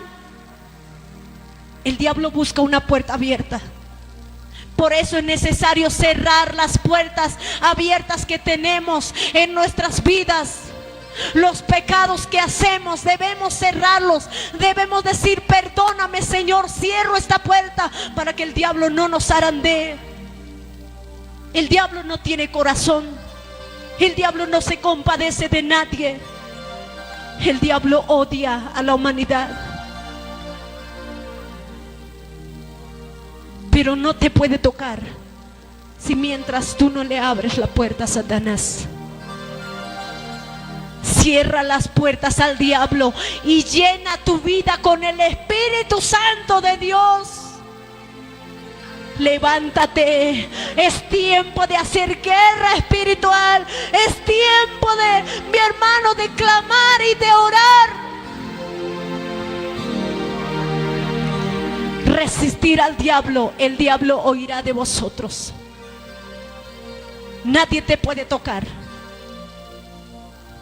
El diablo busca una puerta abierta. Por eso es necesario cerrar las puertas abiertas que tenemos en nuestras vidas. Los pecados que hacemos debemos cerrarlos. Debemos decir, perdóname, Señor, cierro esta puerta para que el diablo no nos zarandee. El diablo no tiene corazón. El diablo no se compadece de nadie. El diablo odia a la humanidad. Pero no te puede tocar si mientras tú no le abres la puerta a Satanás. Cierra las puertas al diablo y llena tu vida con el Espíritu Santo de Dios. Levántate, es tiempo de hacer guerra espiritual. Es tiempo de, mi hermano, de clamar y de orar. Resistir al diablo, el diablo oirá de vosotros. Nadie te puede tocar,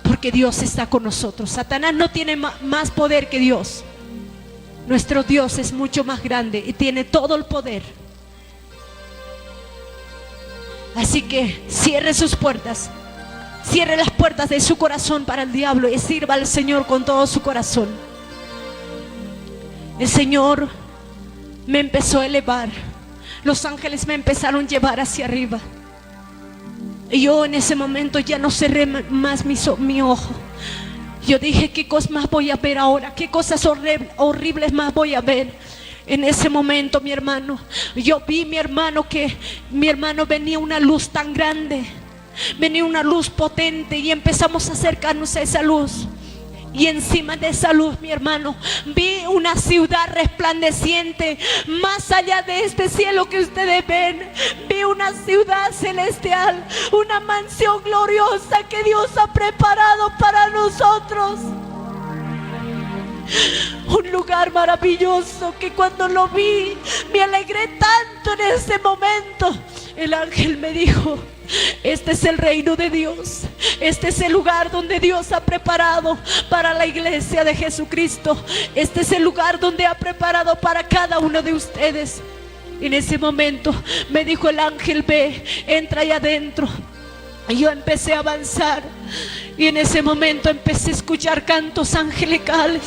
porque Dios está con nosotros. Satanás no tiene más poder que Dios. Nuestro Dios es mucho más grande y tiene todo el poder. Así que cierre sus puertas, cierre las puertas de su corazón para el diablo y sirva al Señor con todo su corazón. El Señor me empezó a elevar. Los ángeles me empezaron a llevar hacia arriba. Y yo en ese momento ya no cerré más mi ojo. Yo dije, ¿qué cosas más voy a ver ahora? ¿Qué cosas horribles más voy a ver? En ese momento, mi hermano, yo vi, mi hermano, que mi hermano venía una luz tan grande. Venía una luz potente y empezamos a acercarnos a esa luz. Y encima de esa luz, mi hermano, vi una ciudad resplandeciente. Más allá de este cielo que ustedes ven, vi una ciudad celestial, una mansión gloriosa que Dios ha preparado para nosotros. Un lugar maravilloso que cuando lo vi me alegré tanto en ese momento. El ángel me dijo: este es el reino de Dios. Este es el lugar donde Dios ha preparado para la iglesia de Jesucristo. Este es el lugar donde ha preparado para cada uno de ustedes. En ese momento me dijo el ángel: ve, entra ahí adentro. Y yo empecé a avanzar. Y en ese momento empecé a escuchar cantos angelicales,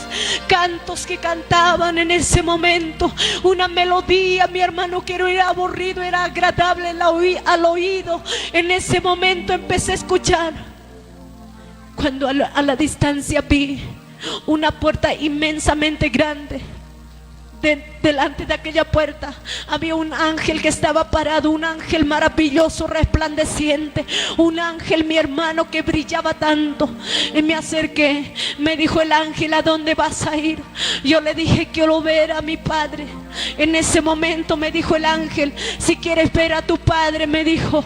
cantos que cantaban en ese momento, una melodía, mi hermano, que no era aburrido, era agradable al oído. En ese momento empecé a escuchar. Cuando a la distancia vi una puerta inmensamente grande. Delante de aquella puerta había un ángel que estaba parado, un ángel maravilloso, resplandeciente, un ángel, mi hermano, que brillaba tanto. Y me acerqué. Me dijo el ángel: ¿a dónde vas a ir? Yo le dije: quiero ver a mi padre. En ese momento me dijo el ángel: si quieres ver a tu padre, me dijo,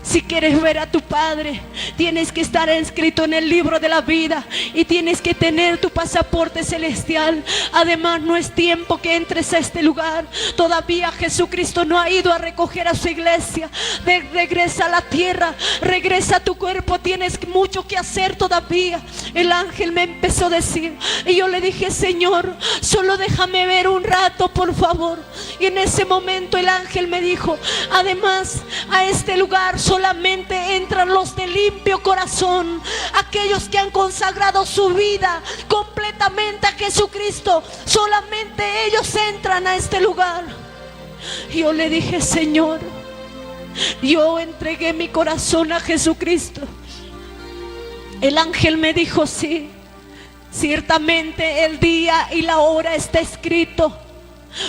si quieres ver a tu padre, tienes que estar inscrito en el libro de la vida y tienes que tener tu pasaporte celestial. Además, no es tiempo que entres a este lugar. Todavía Jesucristo no ha ido a recoger a su iglesia. Regresa a la tierra, regresa a tu cuerpo. Tienes mucho que hacer todavía. El ángel me empezó a decir, y yo le dije: Señor, solo déjame ver un rato, por favor. Y en ese momento el ángel me dijo: además, a este lugar solamente entran los de limpio corazón, aquellos que han consagrado su vida completamente a Jesucristo. Solamente ellos entran a este lugar. Y yo le dije: Señor, yo entregué mi corazón a Jesucristo. El ángel me dijo: sí, ciertamente el día y la hora está escrito.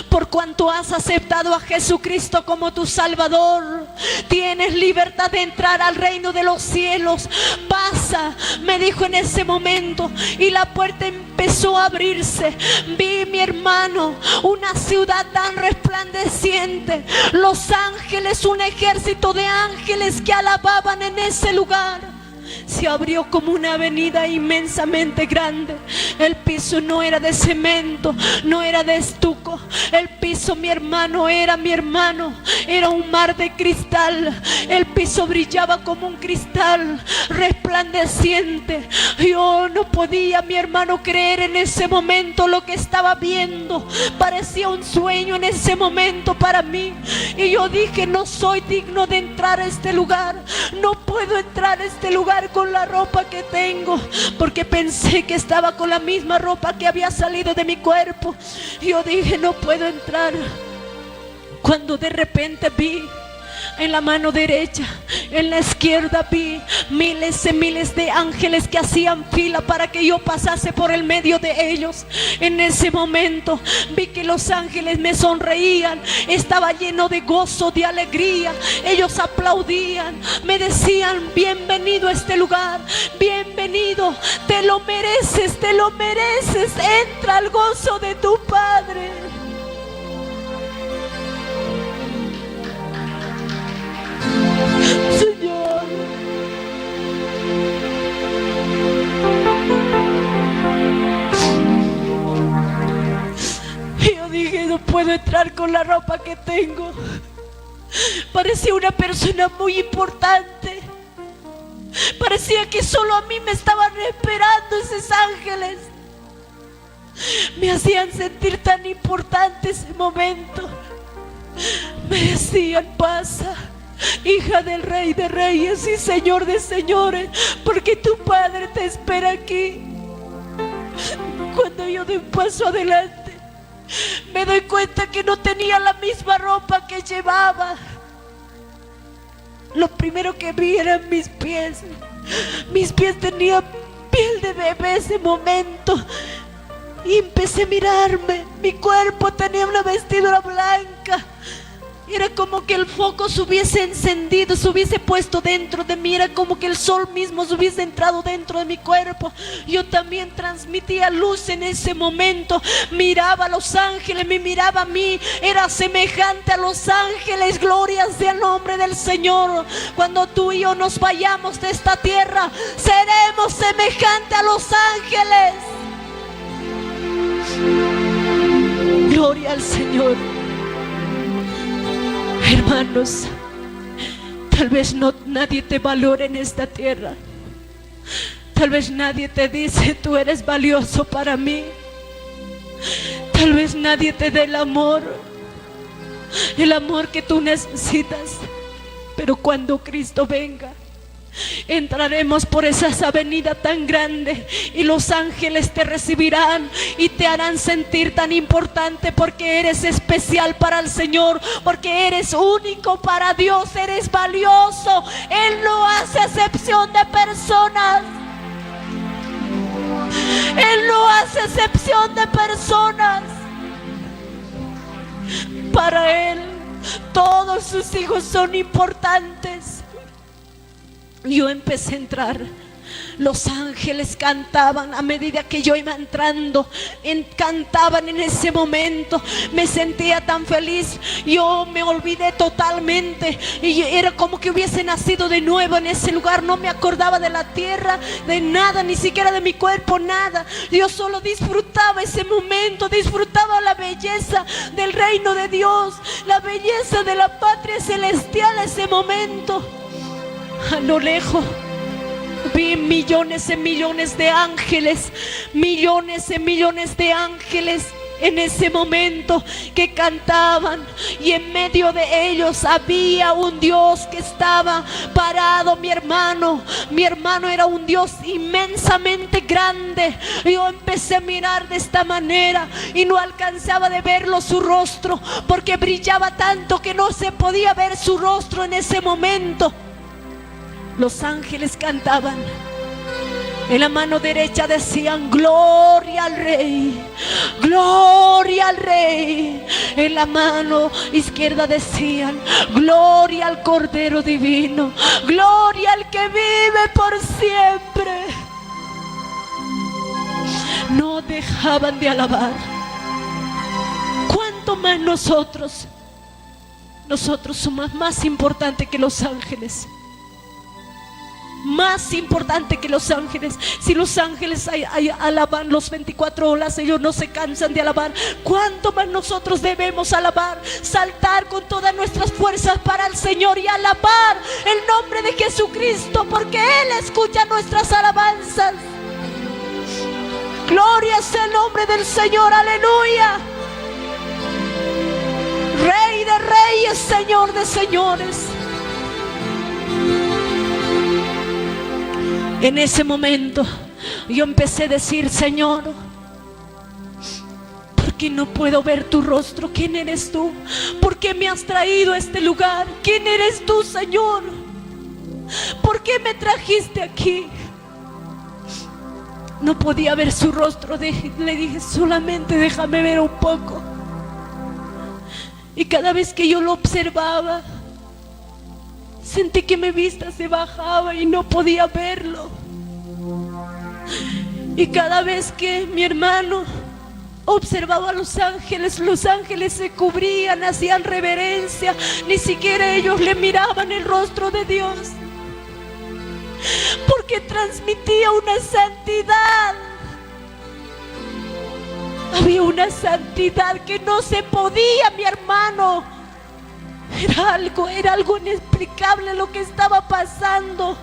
Por cuanto has aceptado a Jesucristo como tu Salvador, tienes libertad de entrar al reino de los cielos. Pasa, me dijo en ese momento, y la puerta empezó a abrirse. Vi, mi hermano, una ciudad tan resplandeciente, los ángeles, un ejército de ángeles que alababan en ese lugar. Se abrió como una avenida inmensamente grande. El piso no era de cemento, no era de estuco. El piso, mi hermano, era un mar de cristal. El piso brillaba como un cristal resplandeciente. Yo no podía, mi hermano, creer en ese momento lo que estaba viendo. Parecía un sueño en ese momento para mí. Y yo dije: no soy digno de entrar a este lugar. No puedo entrar a este lugar con la ropa que tengo, porque pensé que estaba con la misma ropa que había salido de mi cuerpo. Yo dije: no puedo entrar. Cuando de repente vi en la mano derecha, en la izquierda, vi miles y miles de ángeles que hacían fila para que yo pasase por el medio de ellos. En ese momento vi que los ángeles me sonreían. Estaba lleno de gozo, de alegría. Ellos aplaudían, me decían: bienvenido a este lugar, bienvenido, te lo mereces, te lo mereces. Entra al gozo de tu Padre. Señor, yo dije: no puedo entrar con la ropa que tengo. Parecía una persona muy importante. Parecía que solo a mí me estaban esperando esos ángeles. Me hacían sentir tan importante ese momento. Me decían: pasa, hija del Rey de Reyes y Señor de Señores, porque tu Padre te espera aquí. Cuando yo doy un paso adelante, me doy cuenta que no tenía la misma ropa que llevaba. Lo primero que vi eran mis pies. Mis pies tenían piel de bebé ese momento. Y empecé a mirarme. Mi cuerpo tenía una vestidura blanca. Era como que el foco se hubiese encendido, se hubiese puesto dentro de mí. Era como que el sol mismo se hubiese entrado dentro de mi cuerpo. Yo también transmitía luz en ese momento. Miraba a los ángeles, me miraba a mí. Era semejante a los ángeles. Gloria sea el nombre del Señor. Cuando tú y yo nos vayamos de esta tierra, seremos semejantes a los ángeles. Gloria al Señor. Hermanos, tal vez nadie te valore en esta tierra. Tal vez nadie te dice: tú eres valioso para mí. Tal vez nadie te dé el amor que tú necesitas. Pero cuando Cristo venga, entraremos por esas avenidas tan grandes y los ángeles te recibirán y te harán sentir tan importante, porque eres especial para el Señor, porque eres único para Dios, eres valioso. Él no hace excepción de personas. Él no hace excepción de personas. Para Él todos sus hijos son importantes. Yo empecé a entrar. Los ángeles cantaban a medida que yo iba entrando. Cantaban en ese momento. Me sentía tan feliz. Yo me olvidé totalmente. Y era como que hubiese nacido de nuevo en ese lugar. No me acordaba de la tierra, de nada, ni siquiera de mi cuerpo, nada. Yo solo disfrutaba ese momento. Disfrutaba la belleza del reino de Dios, la belleza de la patria celestial. Ese momento, a lo lejos, vi millones y millones de ángeles, millones y millones de ángeles en ese momento que cantaban, y en medio de ellos había un Dios que estaba parado. Mi hermano era un Dios inmensamente grande. Yo empecé a mirar de esta manera y no alcanzaba de verlo su rostro, porque brillaba tanto que no se podía ver su rostro en ese momento. Los ángeles cantaban. En la mano derecha decían: gloria al Rey, gloria al Rey. En la mano izquierda decían: gloria al Cordero Divino, gloria al que vive por siempre. No dejaban de alabar. ¿Cuánto más nosotros? Nosotros somos más importantes que los ángeles. Más importante que los ángeles. Si los ángeles alaban los 24 horas, ellos no se cansan de alabar. ¿Cuánto más nosotros debemos alabar? Saltar con todas nuestras fuerzas para el Señor y alabar el nombre de Jesucristo, porque Él escucha nuestras alabanzas. Gloria sea el nombre del Señor, aleluya. Rey de reyes, Señor de señores. En ese momento yo empecé a decir: Señor, ¿por qué no puedo ver tu rostro? ¿Quién eres tú? ¿Por qué me has traído a este lugar? ¿Quién eres tú, Señor? ¿Por qué me trajiste aquí? No podía ver su rostro. Le dije: solamente déjame ver un poco. Y cada vez que yo lo observaba, sentí que mi vista se bajaba y no podía verlo. Y cada vez que mi hermano observaba a los ángeles se cubrían, hacían reverencia. Ni siquiera ellos le miraban el rostro de Dios, porque transmitía una santidad. Había una santidad que no se podía, mi hermano. Era algo inexplicable lo que estaba pasando.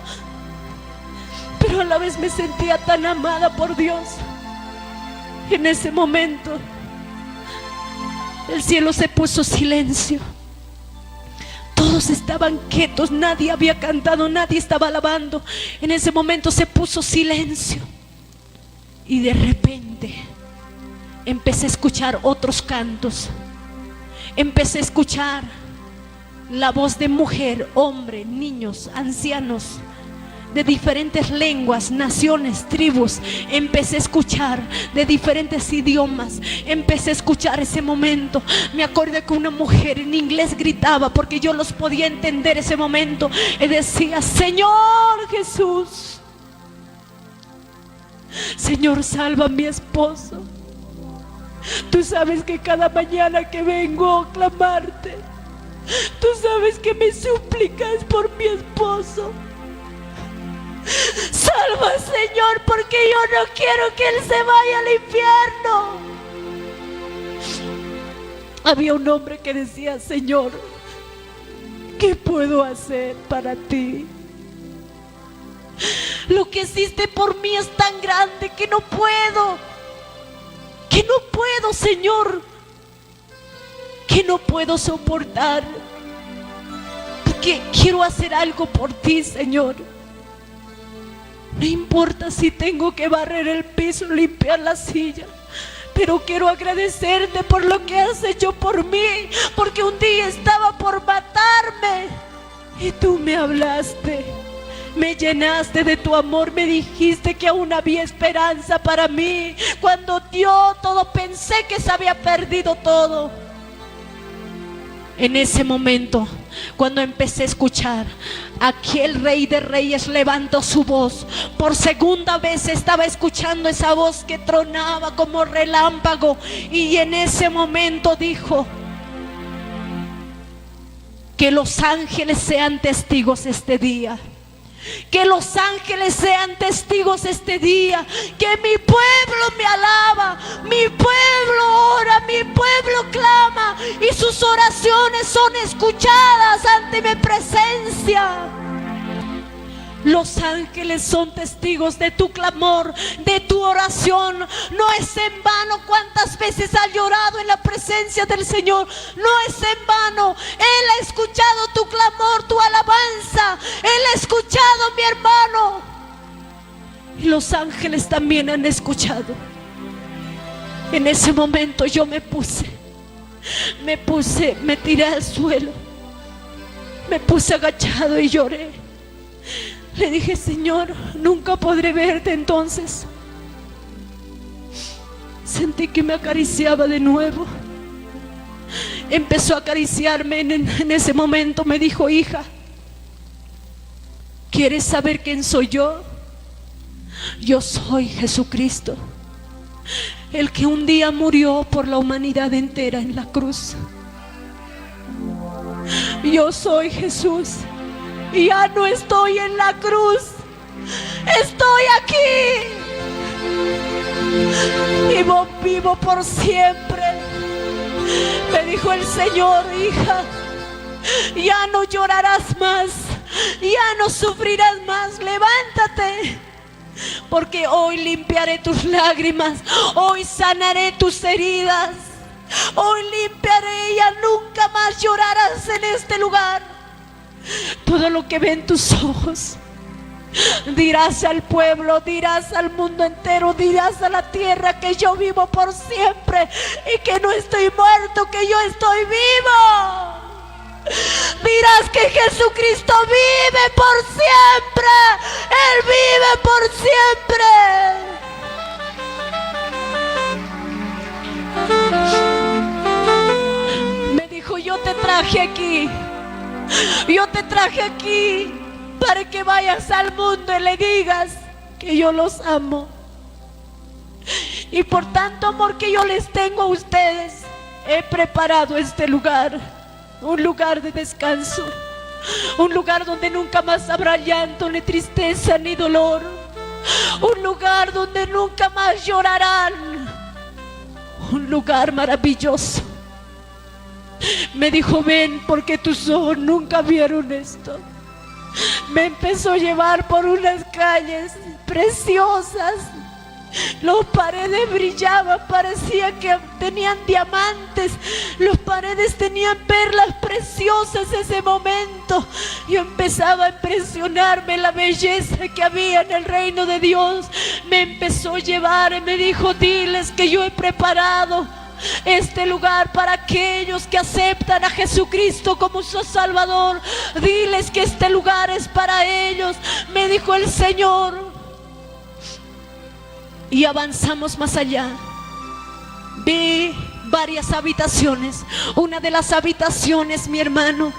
Pero a la vez me sentía tan amada por Dios. En ese momento el cielo se puso silencio. Todos estaban quietos, nadie había cantado, nadie estaba alabando. En ese momento se puso silencio. Y de repente empecé a escuchar otros cantos. Empecé a escuchar la voz de mujer, hombre, niños, ancianos, de diferentes lenguas, naciones, tribus. Empecé a escuchar de diferentes idiomas. Empecé a escuchar ese momento. Me acordé que una mujer en inglés gritaba, porque yo los podía entender ese momento, y decía: Señor Jesús, Señor, salva a mi esposo. Tú sabes que cada mañana que vengo a clamarte, tú sabes que me suplicas por mi esposo. Salva, Señor, porque yo no quiero que él se vaya al infierno. había un hombre que decía: Señor, ¿qué puedo hacer para ti? Lo que hiciste por mí es tan grande que no puedo, Señor, que no puedo soportar, porque quiero hacer algo por ti, Señor. No importa si tengo que barrer el piso, limpiar la silla, pero quiero agradecerte por lo que has hecho por mí, porque un día estaba por matarme y tú me hablaste, me llenaste de tu amor, me dijiste que aún había esperanza para mí. Cuando dio todo, pensé que se había perdido todo. En ese momento, cuando empecé a escuchar, aquel Rey de Reyes levantó su voz. Por segunda vez estaba escuchando esa voz que tronaba como relámpago, y en ese momento dijo: que los ángeles sean testigos este día. Que los ángeles sean testigos este día, que mi pueblo me alaba, mi pueblo ora, mi pueblo clama, y sus oraciones son escuchadas ante mi presencia. Los ángeles son testigos de tu clamor, de tu oración. No es en vano cuántas veces has llorado en la presencia del Señor. No es en vano. Él ha escuchado tu clamor, tu alabanza. Él ha escuchado, mi hermano. Y los ángeles también han escuchado. En ese momento yo me tiré al suelo. Me puse agachado y lloré. Le dije: Señor, nunca podré verte entonces. Sentí que me acariciaba de nuevo. Empezó a acariciarme. En ese momento me dijo: hija, ¿quieres saber quién soy yo? Yo soy Jesucristo, el que un día murió por la humanidad entera en la cruz. Yo soy Jesús. Y ya no estoy en la cruz, estoy aquí y vivo por siempre. Me dijo el Señor: hija, ya no llorarás más, ya no sufrirás más, levántate, porque hoy limpiaré tus lágrimas, hoy sanaré tus heridas, hoy limpiaré y ya nunca más llorarás en este lugar. Todo lo que ven tus ojos, dirás al pueblo, dirás al mundo entero, dirás a la tierra que yo vivo por siempre y que no estoy muerto, que yo estoy vivo. Dirás que Jesucristo vive por siempre, Él vive por siempre. Me dijo: yo te traje aquí. Yo te traje aquí para que vayas al mundo y le digas que yo los amo. Y por tanto amor que yo les tengo a ustedes, he preparado este lugar, un lugar de descanso, un lugar donde nunca más habrá llanto, ni tristeza, ni dolor, un lugar donde nunca más llorarán, un lugar maravilloso. Me dijo: ven, porque tus ojos nunca vieron esto. Me empezó a llevar por unas calles preciosas. Las paredes brillaban, parecía que tenían diamantes. Las paredes tenían perlas preciosas. Ese momento yo empezaba a impresionarme la belleza que había en el reino de Dios. Me empezó a llevar y me dijo: diles que yo he preparado este lugar para aquellos que aceptan a Jesucristo como su Salvador. Diles que este lugar es para ellos, me dijo el Señor. Y avanzamos más allá. Vi varias habitaciones. Una de las habitaciones, mi hermano,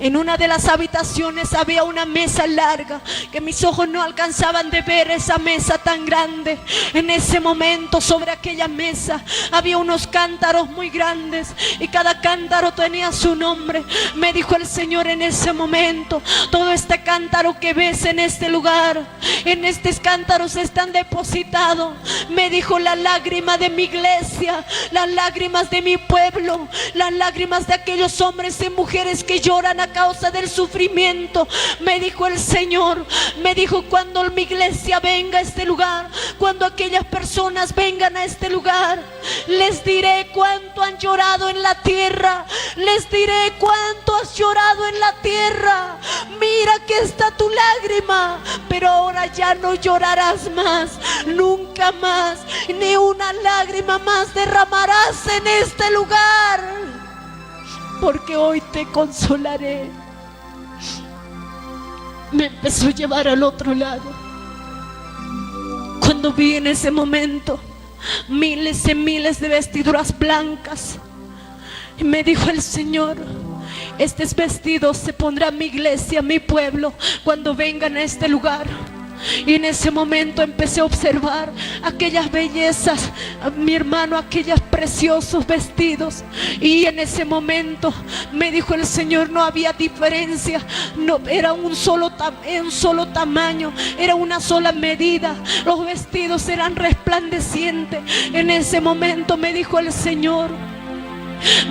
En una de las habitaciones había una mesa larga que mis ojos no alcanzaban de ver esa mesa tan grande. En ese momento sobre aquella mesa había unos cántaros muy grandes y cada cántaro tenía su nombre. Me dijo el Señor en ese momento: todo este cántaro que ves en este lugar, en estos cántaros están depositados, me dijo, la lágrima de mi iglesia, las lágrimas de mi pueblo, las lágrimas de aquellos hombres y mujeres que lloran a causa del sufrimiento. Me dijo el Señor, me dijo: cuando mi iglesia venga a este lugar, cuando aquellas personas vengan a este lugar, les diré cuánto han llorado en la tierra, les diré cuánto has llorado en la tierra. Mira que está tu lágrima, pero ahora ya no llorarás más, nunca más, ni una lágrima más derramarás en este lugar, porque hoy te consolaré. Me empezó a llevar al otro lado. Cuando vi en ese momento miles y miles de vestiduras blancas, y me dijo el Señor: estos vestidos se pondrá mi iglesia, mi pueblo, cuando vengan a este lugar. Y en ese momento empecé a observar aquellas bellezas, mi hermano, aquellos preciosos vestidos. Y en ese momento me dijo el Señor: no había diferencia, no, era un solo tamaño, era una sola medida, los vestidos eran resplandecientes. En ese momento me dijo el Señor: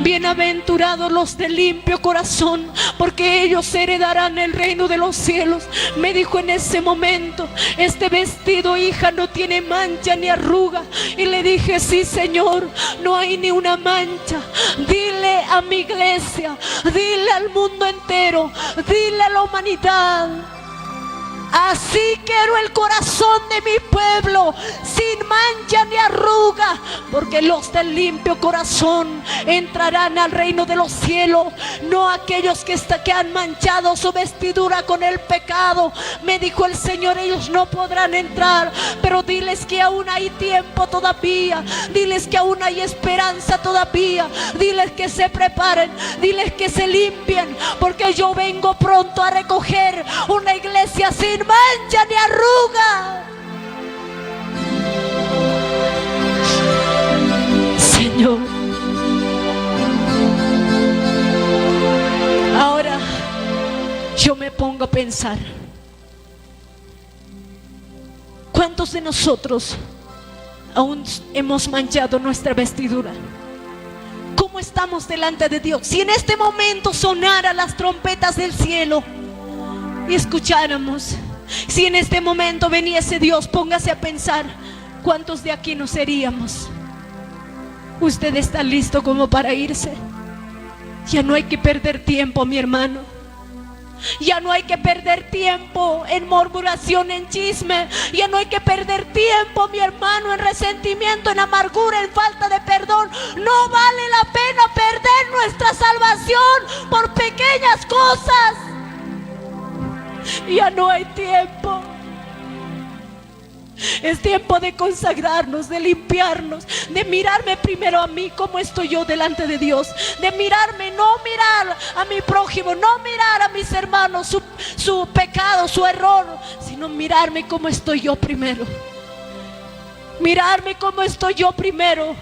bienaventurados los de limpio corazón, porque ellos heredarán el reino de los cielos. Me dijo en ese momento: este vestido, hija, no tiene mancha ni arruga. Y le dije: sí, Señor, no hay ni una mancha. Dile a mi iglesia, dile al mundo entero, dile a la humanidad: así quiero el corazón de mi pueblo, sin mancha ni arruga, porque los del limpio corazón entrarán al reino de los cielos, no aquellos que han manchado su vestidura con el pecado. Me dijo el Señor: ellos no podrán entrar, pero diles que aún hay tiempo todavía, diles que aún hay esperanza todavía, diles que se preparen, diles que se limpien, porque yo vengo pronto a recoger una iglesia sin mancha ni arruga. Señor, ahora yo me pongo a pensar: ¿cuántos de nosotros aún hemos manchado nuestra vestidura? ¿Cómo estamos delante de Dios? Si en este momento sonaran las trompetas del cielo y escucháramos, si en este momento veniese Dios, póngase a pensar: ¿cuántos de aquí nos seríamos? ¿Usted está listo como para irse? Ya no hay que perder tiempo, mi hermano. Ya no hay que perder tiempo en murmuración, en chisme. Ya no hay que perder tiempo, mi hermano, en resentimiento, en amargura, en falta de perdón. No vale la pena perder nuestra salvación por pequeñas cosas. Ya no hay tiempo. Es tiempo de consagrarnos, de limpiarnos, de mirarme primero a mí, cómo estoy yo delante de Dios, de mirarme, no mirar a mi prójimo, no mirar a mis hermanos su pecado, su error, sino mirarme cómo estoy yo primero. Mirarme cómo estoy yo primero.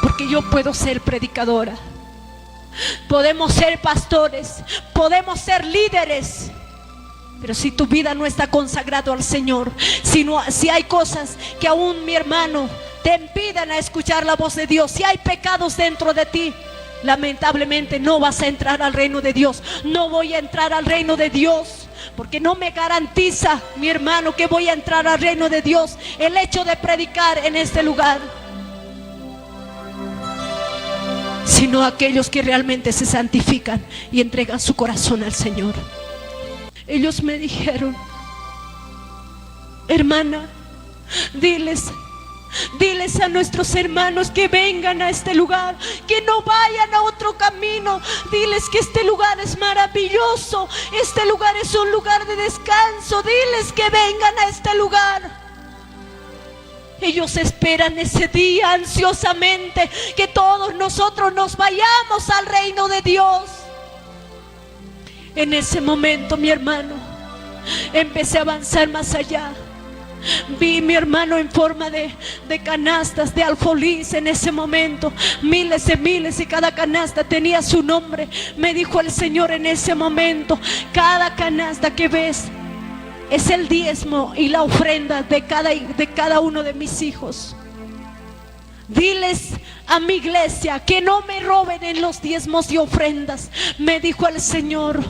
Porque yo puedo ser predicadora, podemos ser pastores, podemos ser líderes, pero si tu vida no está consagrado al Señor, si hay cosas que aún, mi hermano, te impidan a escuchar la voz de Dios, si hay pecados dentro de ti, lamentablemente no vas a entrar al reino de Dios. No voy a entrar al reino de Dios, porque no me garantiza, mi hermano, que voy a entrar al reino de Dios el hecho de predicar en este lugar, sino aquellos que realmente se santifican y entregan su corazón al Señor. Ellos me dijeron: hermana, diles a nuestros hermanos que vengan a este lugar, que no vayan a otro camino. Diles que este lugar es maravilloso, este lugar es un lugar de descanso. Diles que vengan a este lugar. Ellos esperan ese día ansiosamente, que todos nosotros nos vayamos al reino de Dios. En ese momento, mi hermano, empecé a avanzar más allá. Vi, mi hermano, en forma de canastas de alfolís. En ese momento, miles de miles, y cada canasta tenía su nombre. Me dijo el Señor en ese momento: cada canasta que ves es el diezmo y la ofrenda de cada uno de mis hijos. Diles a mi iglesia que no me roben en los diezmos y ofrendas, me dijo el Señor.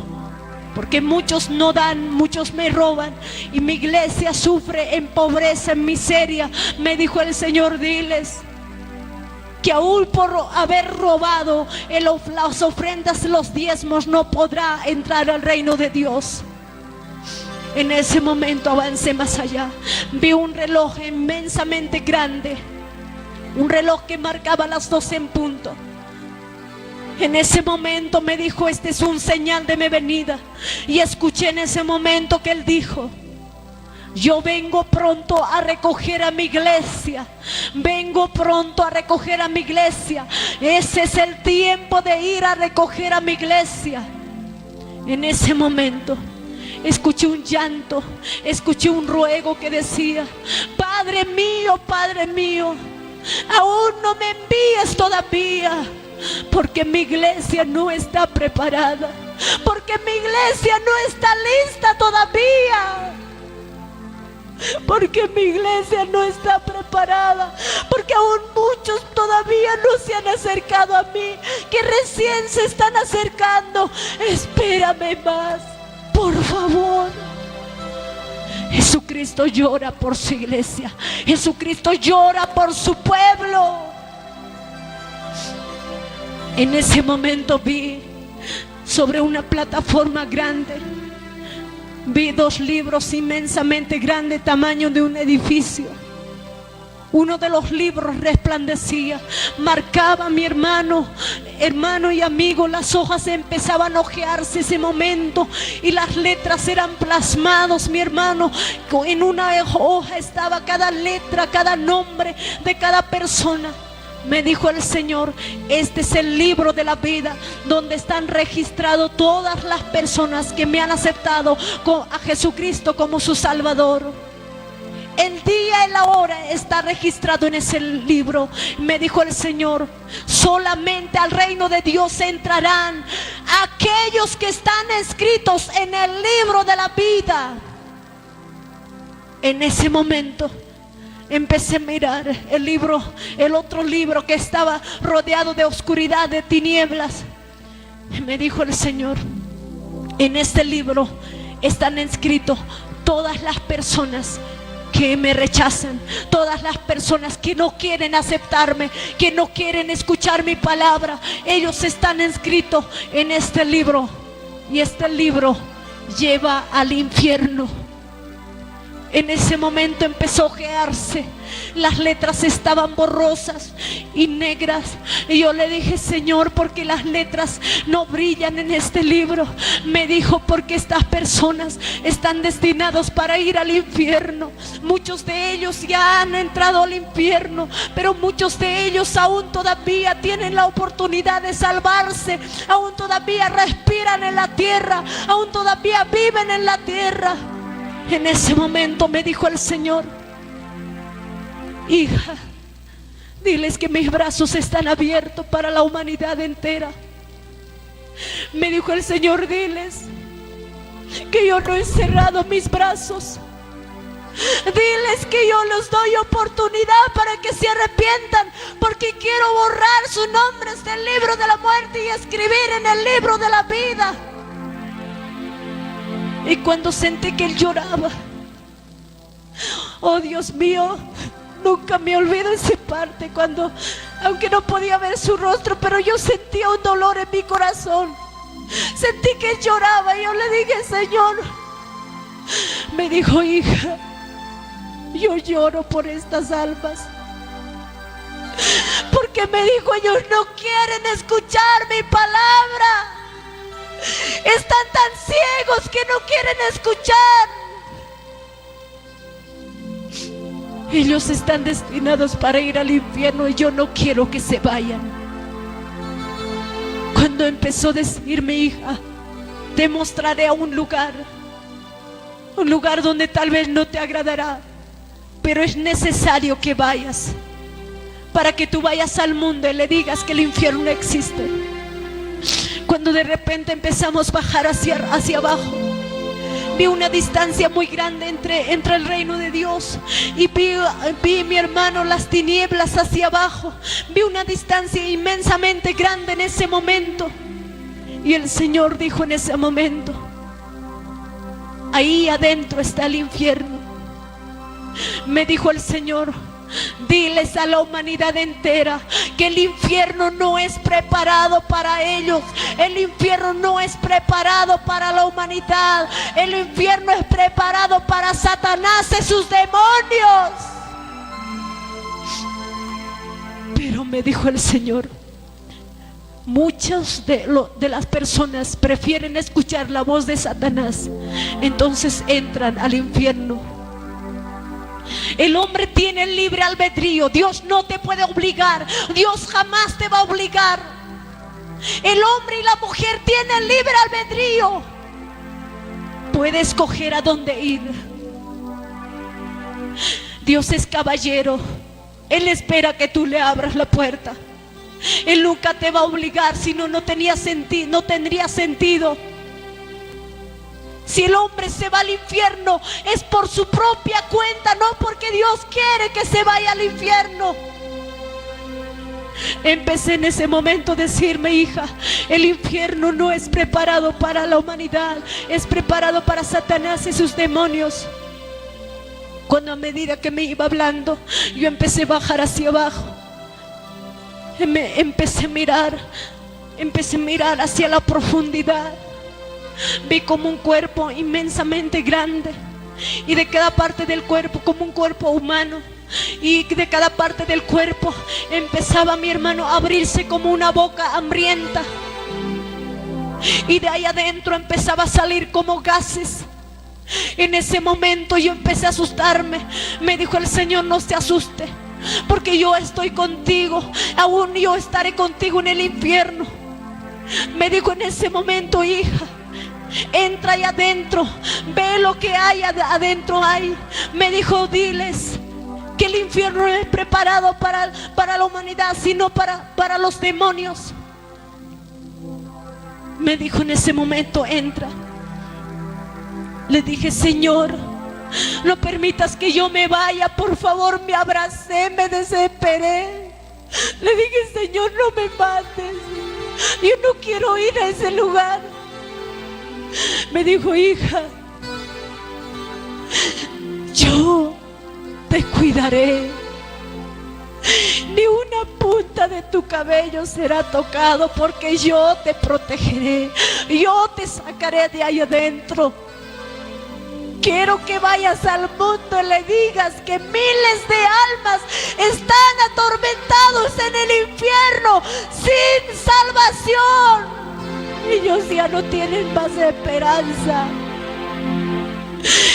Porque muchos no dan, muchos me roban, y mi iglesia sufre en pobreza, en miseria. Me dijo el Señor: diles que aún por haber robado las ofrendas, los diezmos, no podrá entrar al reino de Dios. En ese momento avancé más allá. Vi un reloj inmensamente grande, un reloj que marcaba las 12 en punto. En ese momento me dijo: este es un señal de mi venida. Y escuché en ese momento que Él dijo: yo vengo pronto a recoger a mi iglesia. Vengo pronto a recoger a mi iglesia. Ese es el tiempo de ir a recoger a mi iglesia. En ese momento escuché un llanto, escuché un ruego que decía: Padre mío, aún no me envíes todavía, porque mi iglesia no está preparada, porque mi iglesia no está lista todavía, porque mi iglesia no está preparada, porque aún muchos todavía no se han acercado a mí, que recién se están acercando. Espérame más, por favor. Jesucristo llora por su iglesia. Jesucristo llora por su pueblo. En ese momento vi sobre una plataforma grande, vi 2 libros inmensamente grandes, tamaño de un edificio. Uno de los libros resplandecía, marcaba, mi hermano y amigo, las hojas empezaban a ojearse ese momento, y las letras eran plasmados, mi hermano. En una hoja estaba cada letra, cada nombre de cada persona. Me dijo el Señor: este es el libro de la vida, donde están registrados todas las personas que me han aceptado a Jesucristo como su Salvador. El día y la hora está registrado en ese libro. Me dijo el Señor: solamente al reino de Dios entrarán aquellos que están escritos en el libro de la vida. En ese momento empecé a mirar el otro libro que estaba rodeado de oscuridad, de tinieblas. Me dijo el Señor: en este libro están escritos todas las personas que me rechazan, todas las personas que no quieren aceptarme, que no quieren escuchar mi palabra. Ellos están escritos en este libro, y este libro lleva al infierno. En ese momento empezó a ojearse. Las letras estaban borrosas y negras. Y yo le dije: Señor, ¿por qué las letras no brillan en este libro? Me dijo: porque estas personas están destinados para ir al infierno. Muchos de ellos ya han entrado al infierno, pero muchos de ellos aún todavía tienen la oportunidad de salvarse. Aún todavía respiran en la tierra, aún todavía viven en la tierra. En ese momento me dijo el Señor: hija, diles que mis brazos están abiertos para la humanidad entera. Me dijo el Señor: diles que yo no he cerrado mis brazos. Diles que yo les doy oportunidad para que se arrepientan, porque quiero borrar sus nombres del libro de la muerte y escribir en el libro de la vida. Y cuando sentí que Él lloraba, oh Dios mío, nunca me olvido esa parte, cuando, aunque no podía ver su rostro, pero yo sentía un dolor en mi corazón. Sentí que Él lloraba, y yo le dije: Señor. Me dijo: hija, yo lloro por estas almas, porque me dijo: ellos no quieren escuchar mi palabra. Están tan ciegos que no quieren escuchar. Ellos están destinados para ir al infierno y yo no quiero que se vayan. Cuando empezó a decirme: hija, te mostraré a un lugar donde tal vez no te agradará, pero es necesario que vayas, para que tú vayas al mundo y le digas que el infierno no existe. Cuando de repente empezamos a bajar hacia abajo, vi una distancia muy grande entre el reino de Dios y vi, mi hermano, las tinieblas hacia abajo. Vi una distancia inmensamente grande en ese momento. Y el Señor dijo en ese momento: ahí adentro está el infierno. Me dijo el Señor: diles a la humanidad entera que el infierno no es preparado para ellos. El infierno no es preparado para la humanidad. El infierno es preparado para Satanás y sus demonios. Pero me dijo el Señor: muchas de las personas prefieren escuchar la voz de Satanás, entonces entran al infierno. El hombre tiene el libre albedrío. Dios no te puede obligar. Dios jamás te va a obligar. El hombre y la mujer tienen libre albedrío. Puede escoger a dónde ir. Dios es caballero. Él espera que tú le abras la puerta. Él nunca te va a obligar, si no, no tendría sentido. Si el hombre se va al infierno es por su propia cuenta, no porque Dios quiere que se vaya al infierno. Empecé en ese momento a decirme: hija, el infierno no es preparado para la humanidad, es preparado para Satanás y sus demonios. Cuando a medida que me iba hablando, yo empecé a bajar hacia abajo. Empecé a mirar hacia la profundidad. Vi como un cuerpo inmensamente grande, y de cada parte del cuerpo como un cuerpo humano, y de cada parte del cuerpo empezaba, mi hermano, a abrirse como una boca hambrienta, y de ahí adentro empezaba a salir como gases. En ese momento yo empecé a asustarme. Me dijo el Señor: no se asuste, porque yo estoy contigo, aún yo estaré contigo en el infierno. Me dijo en ese momento: hija, entra ahí adentro, ve lo que hay adentro hay. Me dijo: diles que el infierno no es preparado para la humanidad, sino para los demonios. Me dijo en ese momento: entra. Le dije: Señor, no permitas que yo me vaya, por favor. Me abracé, me desesperé. Le dije: Señor, no me mates, yo no quiero ir a ese lugar. Me dijo: hija, yo te cuidaré. Ni una punta de tu cabello será tocado, porque yo te protegeré. Yo te sacaré de ahí adentro. Quiero que vayas al mundo y le digas que miles de almas están atormentados en el infierno sin salvación. Ellos ya no tienen más esperanza.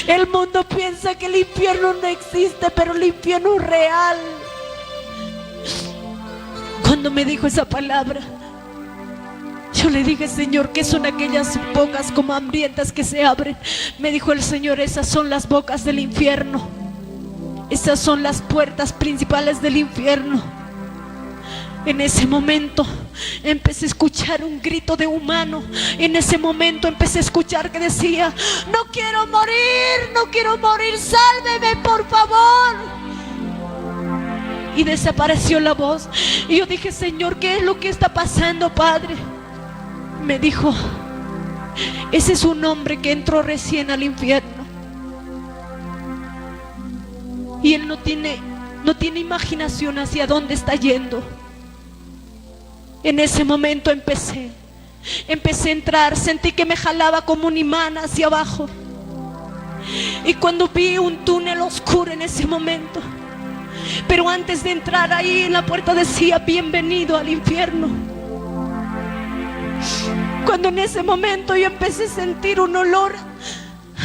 El mundo piensa que el infierno no existe, pero el infierno es real. Cuando me dijo esa palabra, yo le dije: Señor, ¿qué son aquellas bocas como hambrientas que se abren? Me dijo el Señor: esas son las bocas del infierno. Esas son las puertas principales del infierno. En ese momento empecé a escuchar un grito de humano. En ese momento empecé a escuchar que decía: no quiero morir, sálveme, por favor. Y desapareció la voz. Y yo dije: Señor, ¿qué es lo que está pasando, Padre? Me dijo: ese es un hombre que entró recién al infierno, y él no tiene imaginación hacia dónde está yendo. En ese momento empecé a entrar, sentí que me jalaba como un imán hacia abajo. Y cuando vi un túnel oscuro en ese momento, pero antes de entrar ahí en la puerta decía: bienvenido al infierno. Cuando en ese momento yo empecé a sentir un olor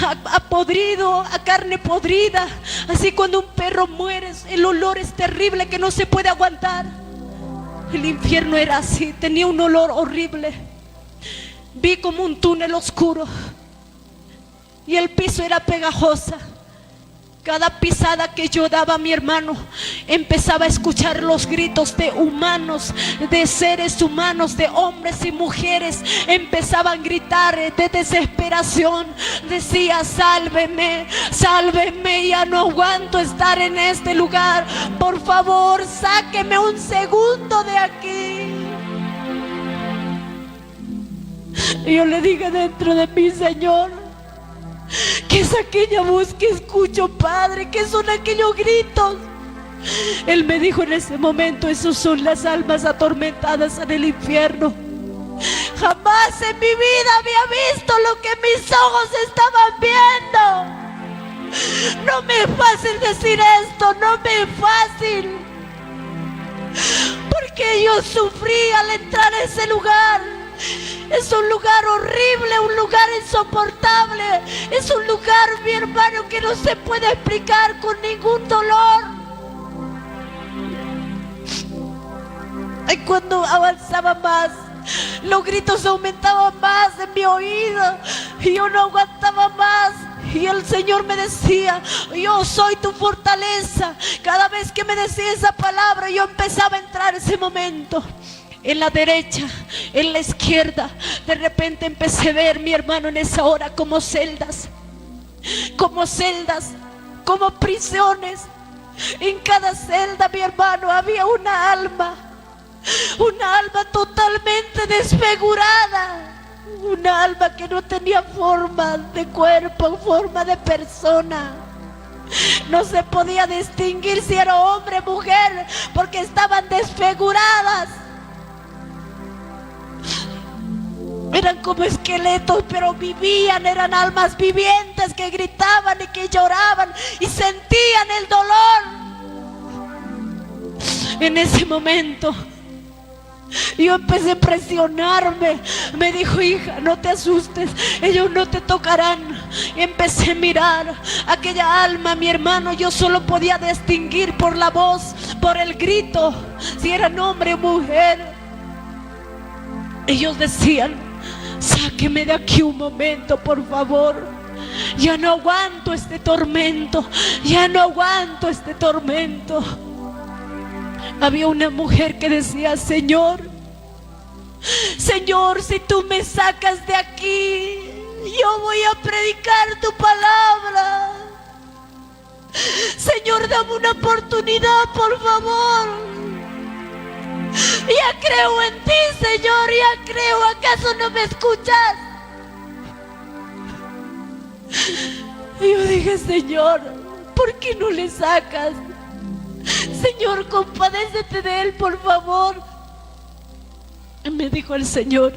a podrido, a carne podrida. Así cuando un perro muere, el olor es terrible que no se puede aguantar. El infierno era así, tenía un olor horrible. Vi como un túnel oscuro y el piso era pegajosa. Cada pisada que yo daba, mi hermano, empezaba a escuchar los gritos de humanos, de seres humanos, de hombres y mujeres. Empezaban a gritar de desesperación. Decía: sálveme, sálveme, ya no aguanto estar en este lugar. Por favor, sáqueme un segundo de aquí. Y yo le dije dentro de mí: Señor, ¿qué es aquella voz que escucho, Padre? ¿Qué son aquellos gritos? Él me dijo en ese momento: esos son las almas atormentadas en el infierno. Jamás en mi vida había visto lo que mis ojos estaban viendo. No me es fácil decir esto, no me es fácil, porque yo sufrí al entrar a ese lugar. Es un lugar horrible, un lugar insoportable. Es un lugar, mi hermano, que no se puede explicar con ningún dolor. Y cuando avanzaba más, los gritos aumentaban más en mi oído y yo no aguantaba más. Y el Señor me decía: yo soy tu fortaleza. Cada vez que me decía esa palabra, yo empezaba a entrar en ese momento. En la derecha, en la izquierda, de repente empecé a ver, mi hermano, en esa hora como celdas, como prisiones. En cada celda, mi hermano, había una alma totalmente desfigurada, una alma que no tenía forma de cuerpo, forma de persona. No se podía distinguir si era hombre o mujer, porque estaban desfiguradas. Eran como esqueletos, pero vivían, eran almas vivientes que gritaban y que lloraban y sentían el dolor. En ese momento yo empecé a presionarme. Me dijo: hija, no te asustes, ellos no te tocarán. Y empecé a mirar aquella alma, mi hermano. Yo solo podía distinguir por la voz, por el grito, si eran hombre o mujer. Ellos decían: sáqueme de aquí un momento, por favor. Ya no aguanto este tormento. Ya no aguanto este tormento. Había una mujer que decía: Señor, Señor, si tú me sacas de aquí, yo voy a predicar tu palabra. Señor, dame una oportunidad, por favor. Ya creo en ti, Señor, ya creo. ¿Acaso no me escuchas? Y yo dije: Señor, ¿por qué no le sacas? Señor, compadécete de él, por favor. Y me dijo el Señor: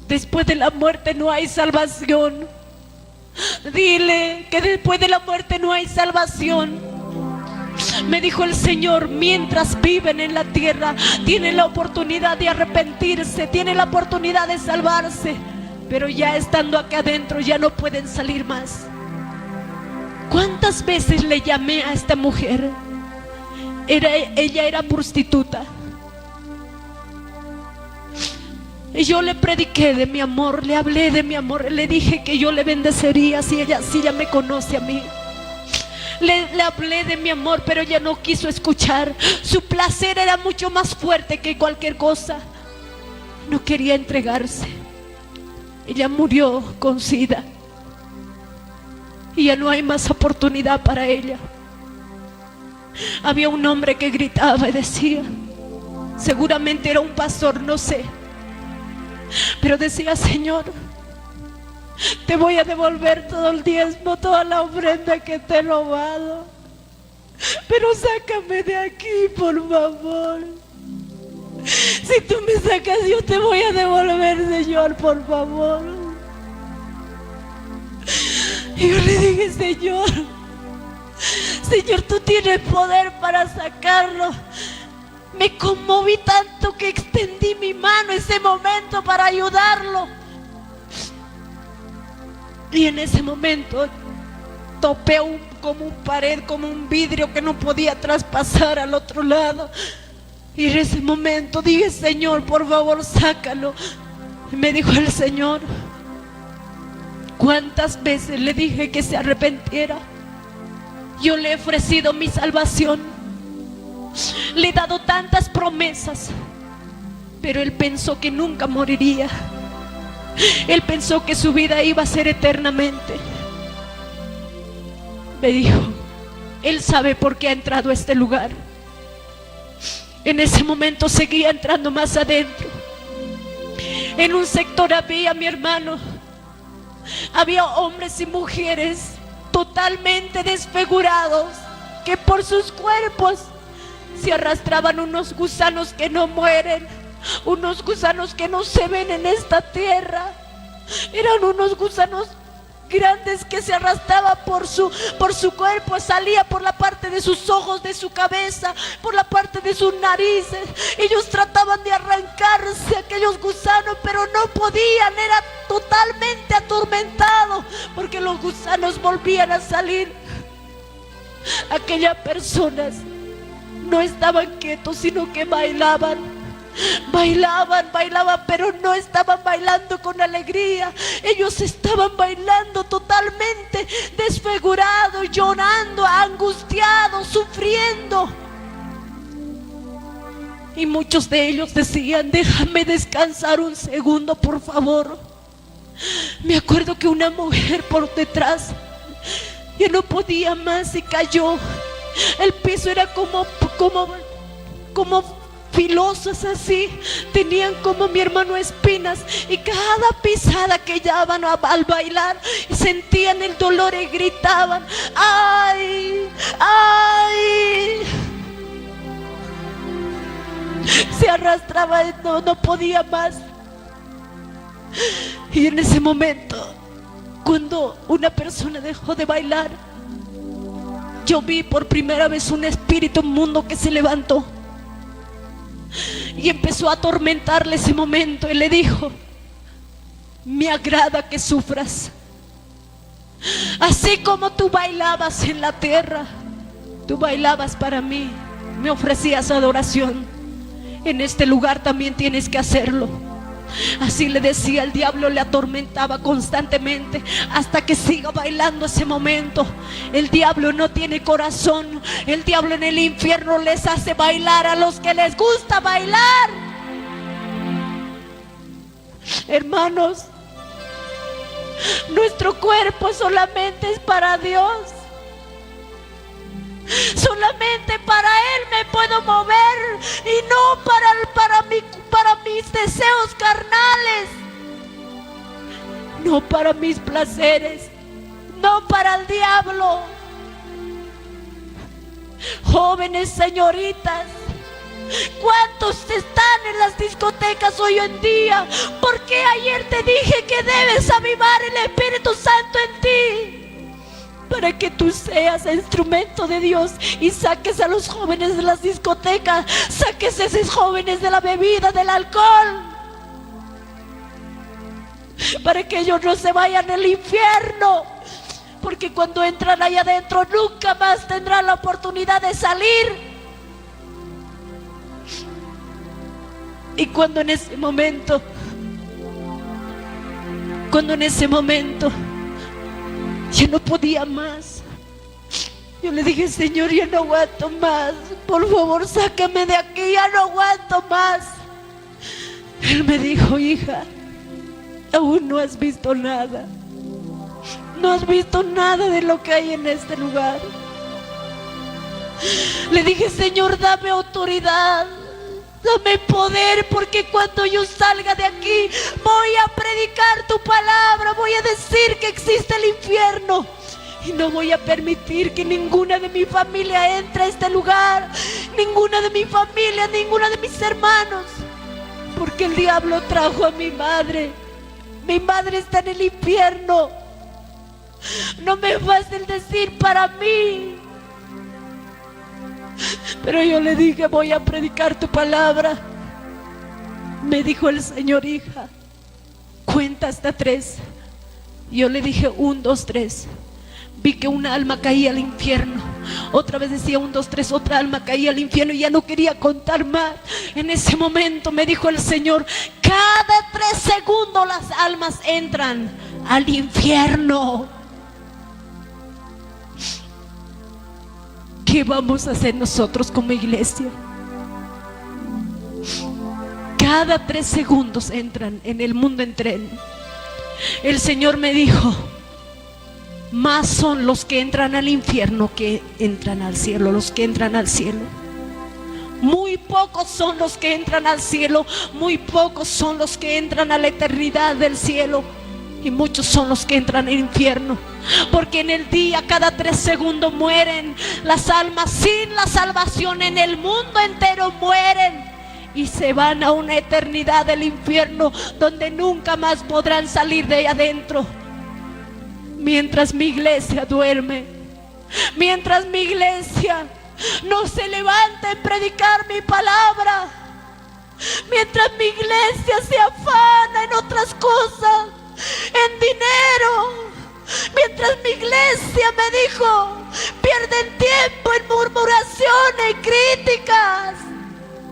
después de la muerte no hay salvación. Dile que después de la muerte no hay salvación. Me dijo el Señor: mientras viven en la tierra, tienen la oportunidad de arrepentirse, tienen la oportunidad de salvarse, pero ya estando acá adentro ya no pueden salir más. ¿Cuántas veces le llamé a esta mujer? Ella era prostituta. Y yo le prediqué de mi amor, le hablé de mi amor, le dije que yo le bendecería si ella me conoce a mí. Le hablé de mi amor, pero ella no quiso escuchar. Su placer era mucho más fuerte que cualquier cosa. No quería entregarse. Ella murió con SIDA y ya no hay más oportunidad para ella. Había un hombre que gritaba y decía, seguramente era un pastor, no sé, pero decía: Señor, te voy a devolver todo el diezmo, toda la ofrenda que te he robado, pero sácame de aquí, por favor. Si tú me sacas, yo te voy a devolver, Señor, por favor. Y yo le dije: Señor, tú tienes poder para sacarlo. Me conmoví tanto que extendí mi mano ese momento para ayudarlo. Y en ese momento topé como un pared, como un vidrio que no podía traspasar al otro lado. Y en ese momento dije: Señor, por favor, sácalo. Y me dijo el Señor: ¿cuántas veces le dije que se arrepintiera? Yo le he ofrecido mi salvación, le he dado tantas promesas, pero él pensó que nunca moriría. Él pensó que su vida iba a ser eternamente. Me dijo: él sabe por qué ha entrado a este lugar. En ese momento seguía entrando más adentro. En un sector había, mi hermano, había hombres y mujeres totalmente desfigurados, que por sus cuerpos se arrastraban unos gusanos que no mueren, unos gusanos que no se ven en esta tierra. Eran unos gusanos grandes que se arrastraban por su cuerpo, salía por la parte de sus ojos, de su cabeza, por la parte de sus narices. Ellos trataban de arrancarse aquellos gusanos, pero no podían, era totalmente atormentado, porque los gusanos volvían a salir. Aquellas personas no estaban quietos, sino que bailaban. Bailaban, pero no estaban bailando con alegría. Ellos estaban bailando totalmente desfigurados, llorando, angustiados, sufriendo. Y muchos de ellos decían: déjame descansar un segundo, por favor. Me acuerdo que una mujer por detrás ya no podía más y cayó. El piso era como filosas así, tenían, como mi hermano, espinas, y cada pisada que daban al bailar sentían el dolor y gritaban: ¡ay! ¡ay! Se arrastraba, no podía más. Y en ese momento, cuando una persona dejó de bailar, yo vi por primera vez un espíritu inmundo que se levantó y empezó a atormentarle ese momento, y le dijo: me agrada que sufras. Así como tú bailabas en la tierra, tú bailabas para mí, me ofrecías adoración, en este lugar también tienes que hacerlo. Así le decía. El diablo le atormentaba constantemente hasta que siga bailando ese momento. El diablo no tiene corazón. El diablo en el infierno les hace bailar a los que les gusta bailar. Hermanos, nuestro cuerpo solamente es para Dios. Solamente para Él me puedo mover, y no para mis deseos carnales, no para mis placeres, no para el diablo. Jóvenes, señoritas, ¿cuántos están en las discotecas hoy en día? Porque ayer te dije que debes avivar el Espíritu Santo en ti, para que tú seas instrumento de Dios y saques a los jóvenes de las discotecas, saques a esos jóvenes de la bebida, del alcohol, para que ellos no se vayan al infierno, porque cuando entran ahí adentro nunca más tendrán la oportunidad de salir. Y cuando en ese momento ya no podía más, yo le dije: Señor, ya no aguanto más, por favor sácame de aquí, ya no aguanto más. Él me dijo: hija, aún no has visto nada, no has visto nada de lo que hay en este lugar. Le dije: Señor, dame autoridad, dame poder, porque cuando yo salga de aquí voy a predicar tu palabra, voy a decir que existe el infierno, y no voy a permitir que ninguna de mi familia entre a este lugar, ninguna de mi familia, ninguno de mis hermanos, porque el diablo trajo a mi madre. Mi madre está en el infierno. No me es fácil decir para mí, pero yo le dije: voy a predicar tu palabra. Me dijo el Señor: hija, cuenta hasta 3. Yo le dije 1, 2, 3. Vi que una alma caía al infierno. Otra vez decía 1, 2, 3, otra alma caía al infierno y ya no quería contar más. En ese momento me dijo el Señor: cada 3 segundos las almas entran al infierno. ¿Qué vamos a hacer nosotros como iglesia? Cada 3 segundos entran en el mundo en tren. El Señor me dijo: más son los que entran al infierno que entran al cielo, los que entran al cielo. Muy pocos son los que entran al cielo, muy pocos son los que entran a la eternidad del cielo, y muchos son los que entran al infierno. Porque en el día, cada 3 segundos mueren las almas sin la salvación, en el mundo entero mueren y se van a una eternidad del infierno, donde nunca más podrán salir de ahí adentro. Mientras mi iglesia duerme, mientras mi iglesia no se levanta en predicar mi palabra, mientras mi iglesia se afana en otras cosas, en dinero, mientras mi iglesia, me dijo, pierden tiempo en murmuraciones, críticas,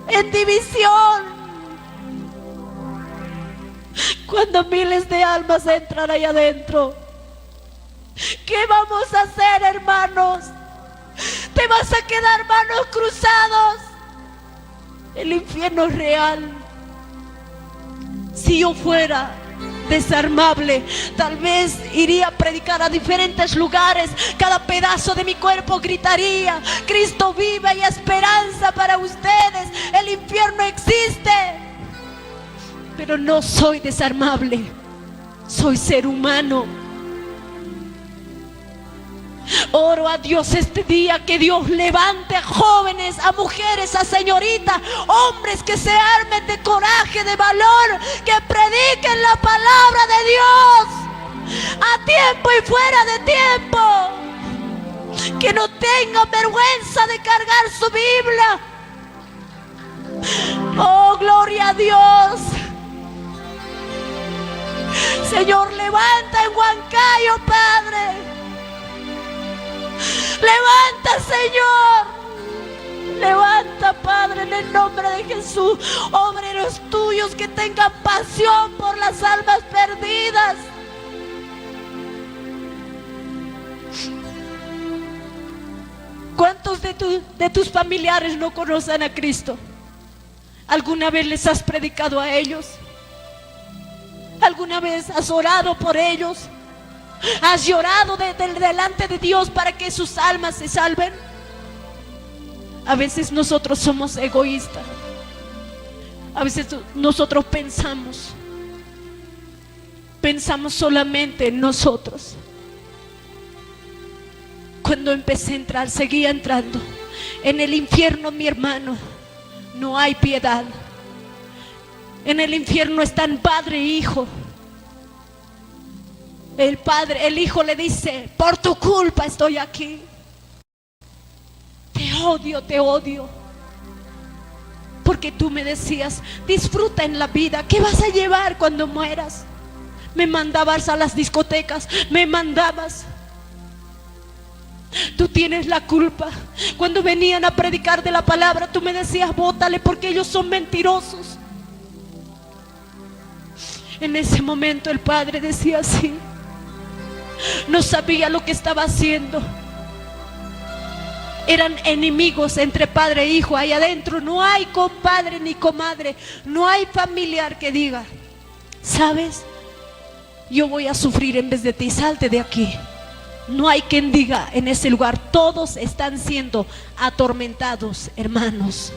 en división, cuando miles de almas entran ahí adentro, ¿qué vamos a hacer, hermanos? ¿Te vas a quedar manos cruzados? El infierno es real. Si yo fuera desarmable, tal vez iría a predicar a diferentes lugares. Cada pedazo de mi cuerpo gritaría: Cristo vive y esperanza para ustedes. El infierno existe. Pero no soy desarmable, soy ser humano. Oro a Dios este día, que Dios levante a jóvenes, a mujeres, a señoritas, hombres que se armen de coraje, de valor, que prediquen la palabra de Dios a tiempo y fuera de tiempo, que no tengan vergüenza de cargar su Biblia. Oh, gloria a Dios. Señor, levanta en Huancayo, Padre. Levanta, Señor. Levanta, Padre, en el nombre de Jesús, obreros tuyos que tengan pasión por las almas perdidas. ¿Cuántos de tus familiares no conocen a Cristo? ¿Alguna vez les has predicado a ellos? ¿Alguna vez has orado por ellos? ¿Has llorado delante de Dios para que sus almas se salven? A veces nosotros somos egoístas. A veces nosotros pensamos solamente en nosotros. Cuando empecé a entrar, seguía entrando. En el infierno, mi hermano, no hay piedad. En el infierno están padre e hijo. El hijo le dice: por tu culpa estoy aquí. Te odio. Porque tú me decías: disfruta en la vida. ¿Qué vas a llevar cuando mueras? Me mandabas a las discotecas, me mandabas. Tú tienes la culpa. Cuando venían a predicar de la palabra, tú me decías: bótale porque ellos son mentirosos. En ese momento el padre decía así. No sabía lo que estaba haciendo. Eran enemigos entre padre e hijo. Ahí adentro no hay compadre ni comadre. No hay familiar que diga: ¿sabes? Yo voy a sufrir en vez de ti, salte de aquí. No hay quien diga en ese lugar. Todos están siendo atormentados, hermanos.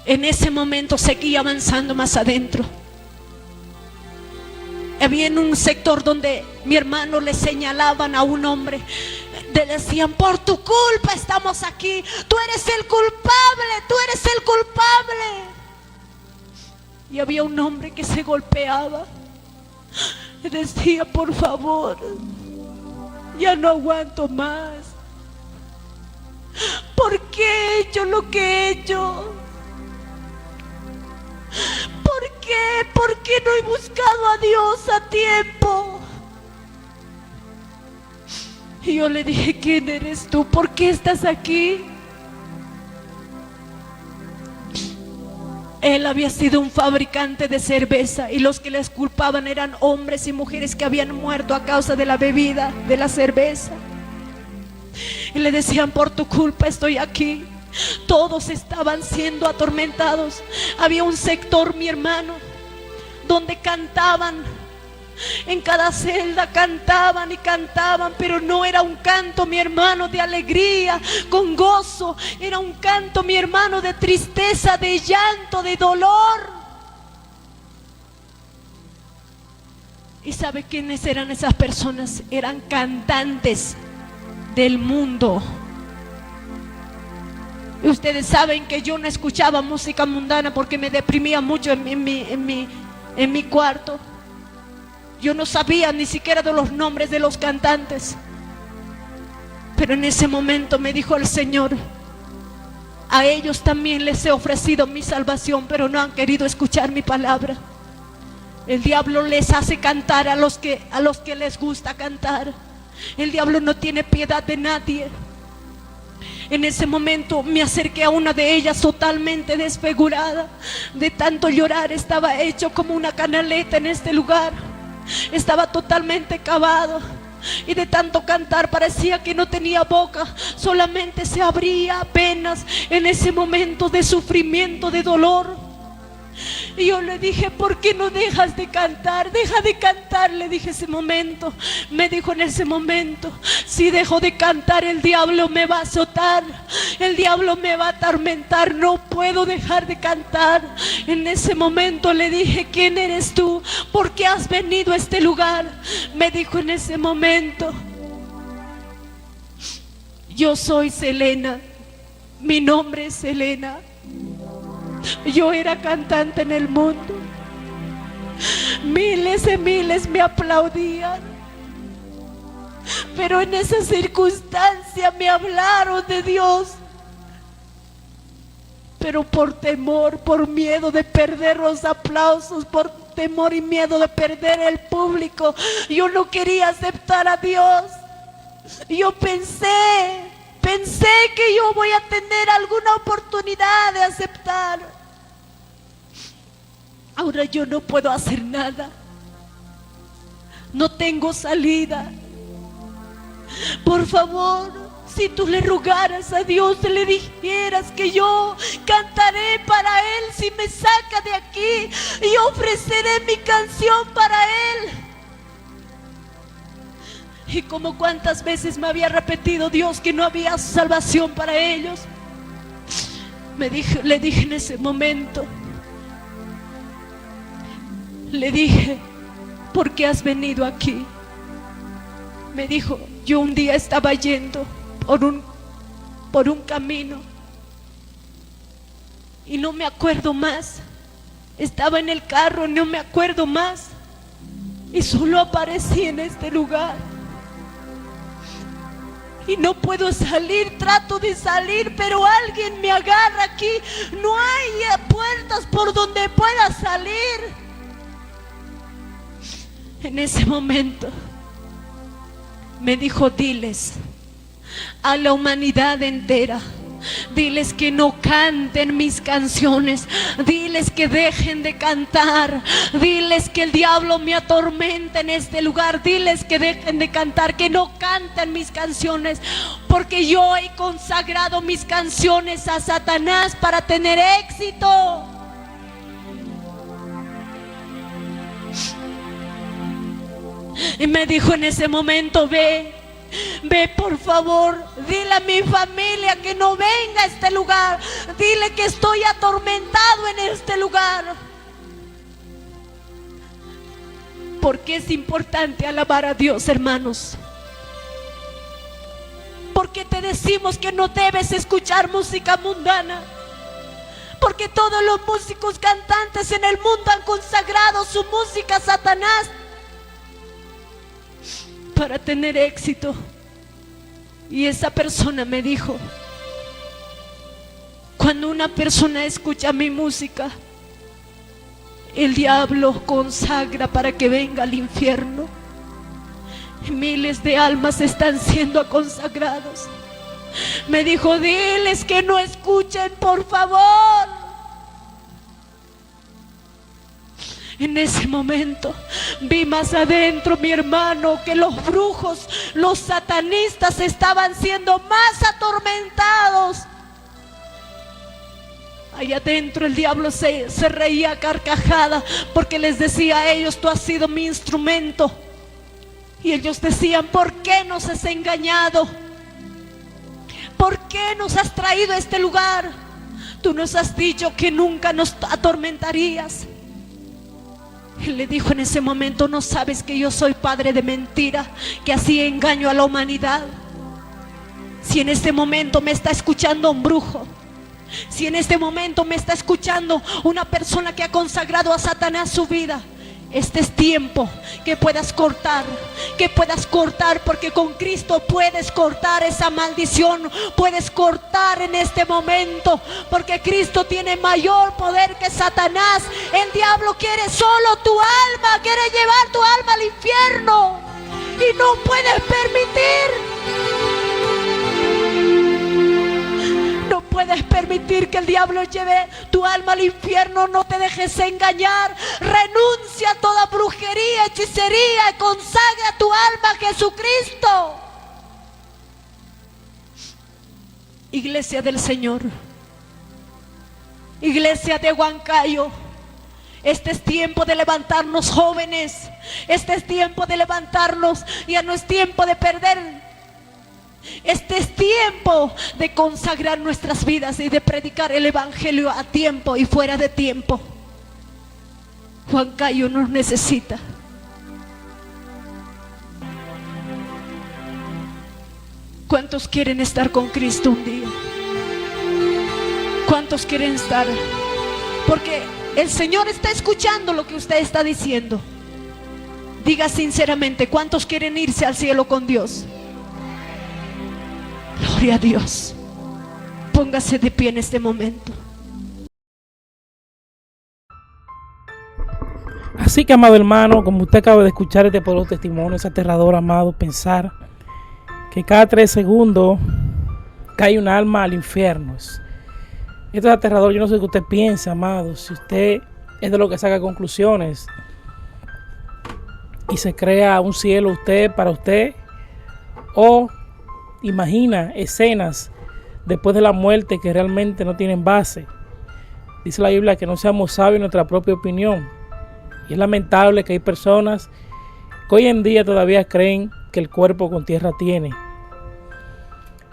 En ese momento seguí avanzando más adentro. Había en un sector donde mi hermano le señalaban a un hombre, le decían: por tu culpa estamos aquí, tú eres el culpable, tú eres el culpable. Y había un hombre que se golpeaba, le decía: por favor, ya no aguanto más. ¿Por qué he hecho lo que he hecho? ¿Por qué? ¿Por a Dios a tiempo. Y yo le dije, ¿quién eres tú? ¿Por qué estás aquí? Él había sido un fabricante de cerveza y los que les culpaban eran hombres y mujeres que habían muerto a causa de la bebida, de la cerveza. Y le decían, por tu culpa estoy aquí. Todos estaban siendo atormentados. Había un sector, mi hermano, donde cantaban. En cada celda cantaban y cantaban, pero no era un canto, mi hermano, de alegría, con gozo. Era un canto, mi hermano, de tristeza, de llanto, de dolor. ¿Y sabe quiénes eran esas personas? Eran cantantes del mundo. Y ustedes saben que yo no escuchaba música mundana porque me deprimía mucho en mi cuarto. Yo no sabía ni siquiera de los nombres de los cantantes. Pero en ese momento me dijo el Señor, a ellos también les he ofrecido mi salvación, pero no han querido escuchar mi palabra. El diablo les hace cantar a los que les gusta cantar. El diablo no tiene piedad de nadie. En ese momento me acerqué a una de ellas totalmente desfigurada. De tanto llorar estaba hecho como una canaleta en este lugar. Estaba totalmente cavado. Y de tanto cantar parecía que no tenía boca. Solamente se abría apenas en ese momento de sufrimiento, de dolor. Y yo le dije, ¿por qué no dejas de cantar? Deja de cantar, le dije ese momento. Me dijo en ese momento, si dejo de cantar el diablo me va a azotar, el diablo me va a atormentar, no puedo dejar de cantar. En ese momento le dije, ¿quién eres tú? ¿Por qué has venido a este lugar? Me dijo en ese momento, yo soy Selena, mi nombre es Selena. Yo era cantante en el mundo. Miles y miles me aplaudían. Pero en esa circunstancia me hablaron de Dios. Pero por temor, por miedo de perder los aplausos, por temor y miedo de perder el público, yo no quería aceptar a Dios. Yo pensé que yo voy a tener alguna oportunidad de aceptar. Ahora yo no puedo hacer nada. No tengo salida. Por favor, si tú le rogaras a Dios, le dijeras que yo cantaré para Él si me saca de aquí, y ofreceré mi canción para Él. Y como cuántas veces me había repetido Dios que no había salvación para ellos. Le dije en ese momento, le dije, ¿por qué has venido aquí? Me dijo, yo un día estaba yendo por un camino y no me acuerdo más. Estaba en el carro, no me acuerdo más, y solo aparecí en este lugar. Y no puedo salir, trato de salir, pero alguien me agarra aquí. No hay puertas por donde pueda salir. En ese momento me dijo, diles a la humanidad entera, diles que no canten mis canciones, diles que dejen de cantar, diles que el diablo me atormenta en este lugar, diles que dejen de cantar, que no canten mis canciones, porque yo he consagrado mis canciones a Satanás para tener éxito. Y me dijo en ese momento, ve por favor, dile a mi familia que no venga a este lugar, dile que estoy atormentado en este lugar. Porque es importante alabar a Dios, hermanos. Porque te decimos que no debes escuchar música mundana. Porque todos los músicos cantantes en el mundo han consagrado su música a Satanás para tener éxito. Y esa persona me dijo, cuando una persona escucha mi música, El diablo consagra para que venga al infierno. Miles de almas están siendo consagrados. Me dijo, diles que no escuchen, por favor. En ese momento vi más adentro, mi hermano, que los brujos, los satanistas estaban siendo más atormentados. Allá adentro el diablo se reía a carcajada porque les decía a ellos, tú has sido mi instrumento. Y ellos decían, ¿por qué nos has engañado? ¿Por qué nos has traído a este lugar? Tú nos has dicho que nunca nos atormentarías. Él le dijo en ese momento, ¿no sabes que yo soy padre de mentira, que así engaño a la humanidad? Si en este momento me está escuchando un brujo, si en este momento me está escuchando una persona que ha consagrado a Satanás su vida, este es tiempo que puedas cortar, porque con Cristo puedes cortar esa maldición, puedes cortar en este momento, porque Cristo tiene mayor poder que Satanás. El diablo quiere solo tu alma, quiere llevar tu alma al infierno y no puedes permitir que el diablo lleve tu alma al infierno. No te dejes engañar. Renuncia a toda brujería, hechicería y consagra tu alma a Jesucristo. Iglesia del Señor, iglesia de Huancayo, este es tiempo de levantarnos, jóvenes. Este es tiempo de levantarnos. Ya no es tiempo de perder. Este es tiempo de consagrar nuestras vidas y de predicar el evangelio a tiempo y fuera de tiempo. Huancayo nos necesita. ¿Cuántos quieren estar con Cristo un día? ¿Cuántos quieren estar? Porque el Señor está escuchando lo que usted está diciendo. Diga sinceramente, ¿cuántos quieren irse al cielo con Dios? Gloria a Dios. Póngase de pie en este momento. Así que, amado hermano, como usted acaba de escuchar este poderoso testimonio, es aterrador, amado, pensar que cada 3 segundos cae un alma al infierno. Esto es aterrador. Yo no sé qué usted piensa, amado. Si usted es de lo que saca conclusiones y se crea un cielo para usted, o imagina escenas después de la muerte que realmente no tienen base. Dice la Biblia que no seamos sabios en nuestra propia opinión. Y es lamentable que hay personas que hoy en día todavía creen que el cuerpo con tierra tiene.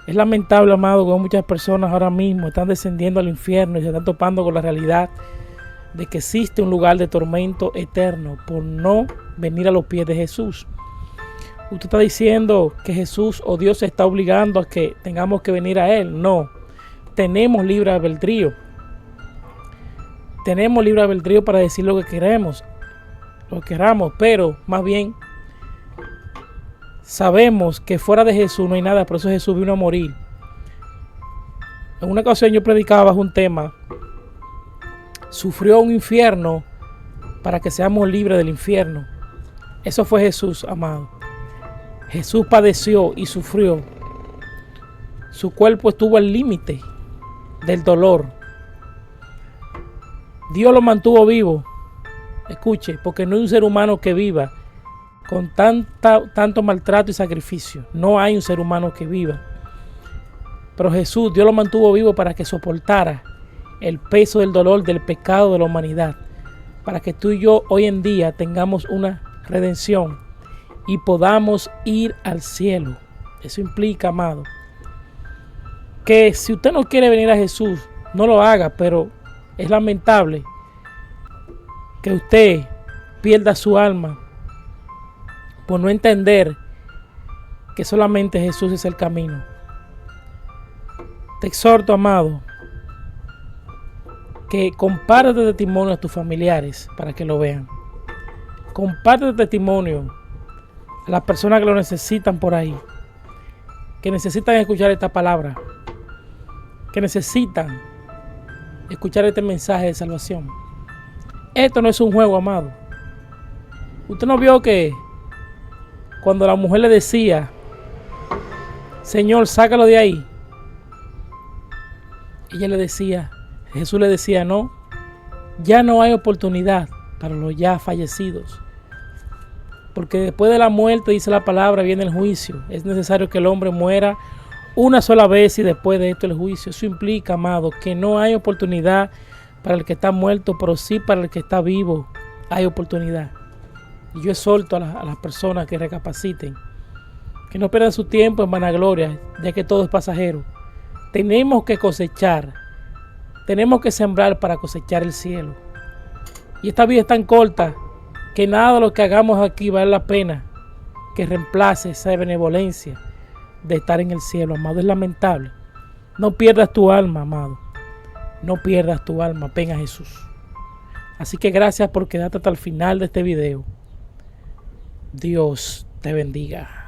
Es lamentable, amado, que muchas personas ahora mismo están descendiendo al infierno y se están topando con la realidad de que existe un lugar de tormento eterno por no venir a los pies de Jesús. Usted está diciendo que Jesús o Dios se está obligando a que tengamos que venir a Él. No, tenemos libre albedrío. Tenemos libre albedrío para decir lo que queremos, pero más bien sabemos que fuera de Jesús no hay nada, por eso Jesús vino a morir. En una ocasión yo predicaba bajo un tema: sufrió un infierno para que seamos libres del infierno. Eso fue Jesús, amado. Jesús padeció y sufrió. Su cuerpo estuvo al límite del dolor. Dios lo mantuvo vivo. Escuche, porque no hay un ser humano que viva con tanto maltrato y sacrificio. No hay un ser humano que viva. Pero Jesús, Dios lo mantuvo vivo para que soportara el peso del dolor del pecado de la humanidad. Para que tú y yo hoy en día tengamos una redención y podamos ir al cielo. Eso implica, amado, que si usted no quiere venir a Jesús, no lo haga, pero es lamentable que usted pierda su alma por no entender que solamente Jesús es el camino. Te exhorto, amado, que comparte este testimonio a tus familiares para que lo vean. Comparte este testimonio a las personas que lo necesitan por ahí, que necesitan escuchar esta palabra, que necesitan escuchar este mensaje de salvación. Esto no es un juego, amado. Usted no vio que cuando la mujer le decía, Señor, sácalo de ahí, ella le decía, Jesús le decía, no, ya no hay oportunidad para los ya fallecidos. Porque después de la muerte, dice la palabra, viene el juicio. Es necesario que el hombre muera una sola vez y después de esto el juicio. Eso implica, amado, que no hay oportunidad para el que está muerto, pero sí para el que está vivo hay oportunidad. Y yo exhorto a las personas que recapaciten, que no pierdan su tiempo en vanagloria, ya que todo es pasajero. Tenemos que cosechar, tenemos que sembrar para cosechar el cielo. Y esta vida es tan corta que nada de lo que hagamos aquí vale la pena que reemplace esa benevolencia de estar en el cielo, amado. Es lamentable. No pierdas tu alma, amado. No pierdas tu alma. Ven a Jesús. Así que gracias por quedarte hasta el final de este video. Dios te bendiga.